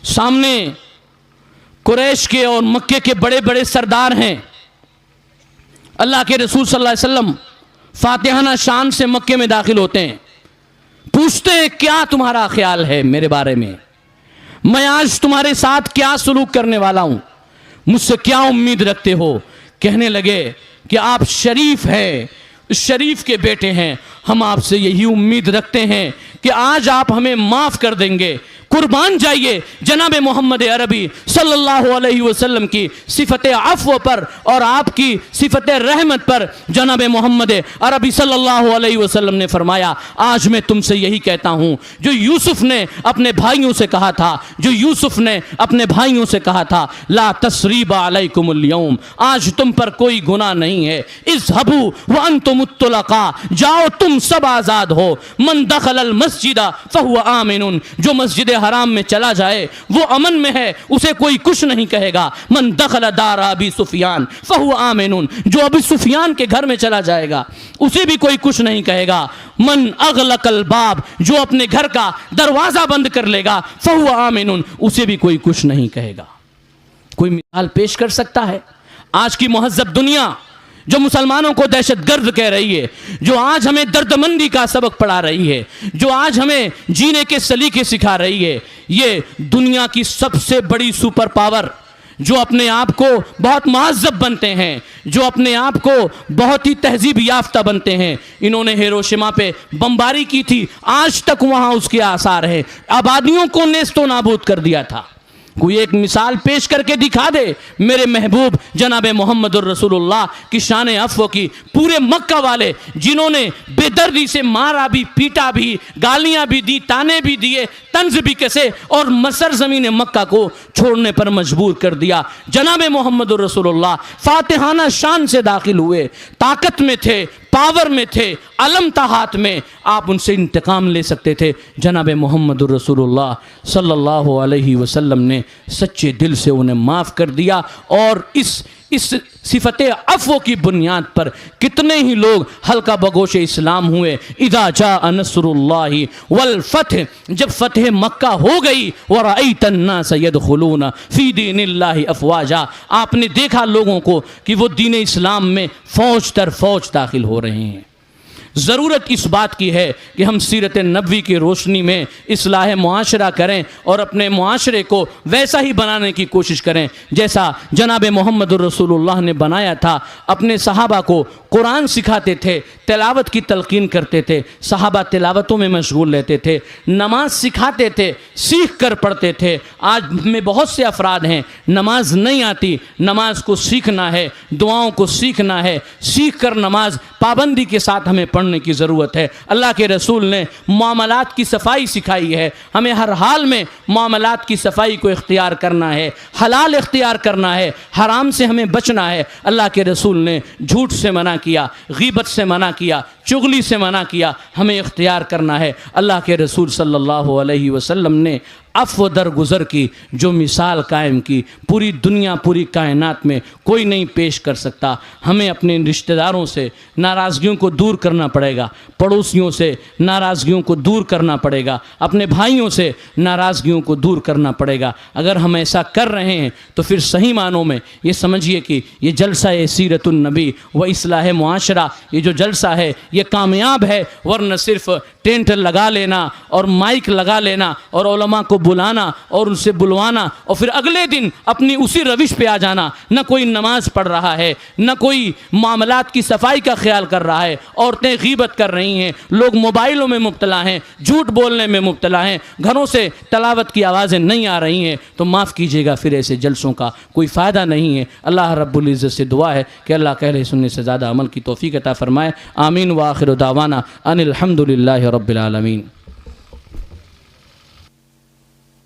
सामने कुरैश के और मक्के के बड़े बड़े सरदार हैं। अल्लाह के रसूल सल्लल्लाहु अलैहि वसल्लम फातिहाना शान से मक्के में दाखिल होते हैं, पूछते हैं क्या तुम्हारा ख्याल है मेरे बारे में, मैं आज तुम्हारे साथ क्या सलूक करने वाला हूं, मुझसे क्या उम्मीद रखते हो। कहने लगे कि आप शरीफ हैं, शरीफ के बेटे हैं, हम आपसे यही उम्मीद रखते हैं कि आज आप हमें माफ कर देंगे। कुर्बान जाइए जनाब मोहम्मद अरबी सल्लल्लाहु अलैहि वसल्लम की सिफत अफ़्व पर और आपकी सिफत रहमत पर। जनाब मोहम्मद अरबी सल्लल्लाहु अलैहि वसल्लम ने फरमाया, आज मैं तुमसे यही कहता हूँ जो यूसुफ ने अपने भाइयों से कहा था, जो यूसुफ ने अपने भाइयों से कहा था, ला तस्रीबा अलैकुमुल यौम, आज तुम पर कोई गुनाह नहीं है। इज़हबू व अंतुम तुलका, जाओ तुम सब आज़ाद हो। मन दखलल मस्जिदा फहुवा आमिनुन, जो मस्जिद हराम में चला जाए वो अमन में है, उसे कोई कुछ नहीं कहेगा। मन दखल दार अबी सुफियान फहुवा आमिनुन, जो अबी सुफियान के घर में चला जाएगा उसे भी कोई कुछ नहीं कहेगा। मन अगलकल बाब, जो अपने घर का दरवाजा बंद कर लेगा, फहुवा आमिनुन, उसे भी कोई कुछ नहीं कहेगा। कोई मिसाल पेश कर सकता है? आज की मुहज़्ज़ब दुनिया जो मुसलमानों को दहशतगर्द कह रही है, जो आज हमें दर्दमंदी का सबक पढ़ा रही है, जो आज हमें जीने के सलीके सिखा रही है, ये दुनिया की सबसे बड़ी सुपर पावर, जो अपने आप को बहुत मुहज़्ज़ब बनते हैं, जो अपने आप को बहुत ही तहजीब याफ्ता बनते हैं, इन्होंने हिरोशिमा पे बमबारी की थी, आज तक वहाँ उसके आसार हैं, आबादियों को नेस्तो नाबूद कर दिया था। कोई एक मिसाल पेश करके दिखा दे मेरे महबूब जनाब मोहम्मदुर रसूलुल्लाह की शान अफ़्व की। पूरे मक्का वाले जिन्होंने बेदर्दी से मारा भी, पीटा भी, गालियां भी दी, ताने भी दिए, तंज भी कसे और मसर ज़मीन मक्का को छोड़ने पर मजबूर कर दिया। जनाब मोहम्मदुर रसूलुल्लाह फातिहाना शान से दाखिल हुए, ताकत में थे, पावर में थे, अलम था हाथ में, आप उनसे इंतकाम ले सकते थे। जनाब मोहम्मदुर रसूलुल्लाह सल्लल्लाहु अलैहि वसल्लम ने सच्चे दिल से उन्हें माफ़ कर दिया। और इस सिफत अफ़्व की बुनियाद पर कितने ही लोग हल्का बगोश इस्लाम हुए। इदा जा नस्रुल्लाहि वल फतह, जब फतह मक्का हो गई, व रअयतन नास यदखुलून फी दीनिल्लाहि अफ़वाजा, आपने देखा लोगों को कि वो दीन इस्लाम में फ़ौज दर फ़ौज दाखिल हो रहे हैं। ज़रूरत इस बात की है कि हम सीरत नबवी की रोशनी में इस्लाह मुआशरा करें और अपने मुआशरे को वैसा ही बनाने की कोशिश करें जैसा जनाब मोहम्मदुर रसूलुल्लाह ने बनाया था। अपने सहाबा को कुरान सिखाते थे, तिलावत की तलकीन करते थे, सहाबा तिलावतों में मशगूल रहते थे, नमाज सिखाते थे, सीख कर पढ़ते थे। आज में बहुत से अफराद हैं नमाज नहीं आती, नमाज को सीखना है, दुआओं को सीखना है, सीख कर नमाज पाबंदी के साथ हमें पढ़ने की ज़रूरत है। अल्लाह के रसूल ने मामलात की सफाई सिखाई है, हमें हर हाल में मामलात की सफाई को इख्तियार करना है, हलाल इख्तियार करना है, हराम से हमें बचना है। अल्लाह के रसूल ने झूठ से मना किया, गीबत से मना किया, चुगली से मना किया, हमें इख्तियार करना है। अल्लाह के रसूल सल्लल्लाहु अलैहि वसल्लम ने अफ़्व दरगुज़र की जो मिसाल कायम की, पूरी दुनिया, पूरी कायनात में कोई नहीं पेश कर सकता। हमें अपने रिश्तेदारों से नाराज़गियों को दूर करना पड़ेगा, पड़ोसियों से नाराज़गियों को दूर करना पड़ेगा, अपने भाइयों से नाराज़गियों को दूर करना पड़ेगा। अगर हम ऐसा कर रहे हैं तो फिर सही मानों में ये समझिए कि ये जलसा सीरतुन नबी व इस्लाह मुआशरा, ये जो जलसा है ये कामयाब है। वरना सिर्फ टेंट लगा लेना और माइक लगा लेना और उलमा को बुलाना और उनसे बुलवाना और फिर अगले दिन अपनी उसी रविश पे आ जाना, न कोई नमाज पढ़ रहा है, न कोई मामलात की सफाई का ख्याल कर रहा है, औरतें गीबत कर रही हैं, लोग मोबाइलों में मुब्तला हैं, झूठ बोलने में मुब्तला हैं, घरों से तलावत की आवाज़ें नहीं आ रही हैं, तो माफ़ कीजिएगा, फिर ऐसे जलसों का कोई फ़ायदा नहीं है। अल्लाह रब्बुल इज़्ज़त से दुआ है कि अल्लाह कहले सुनने से ज़्यादा अमल की तौफ़ीक़ अता फ़रमाए। आमीन व आखिर दावाना अनिल हम्दुलिल्लाहि रब्बिल आलमीन।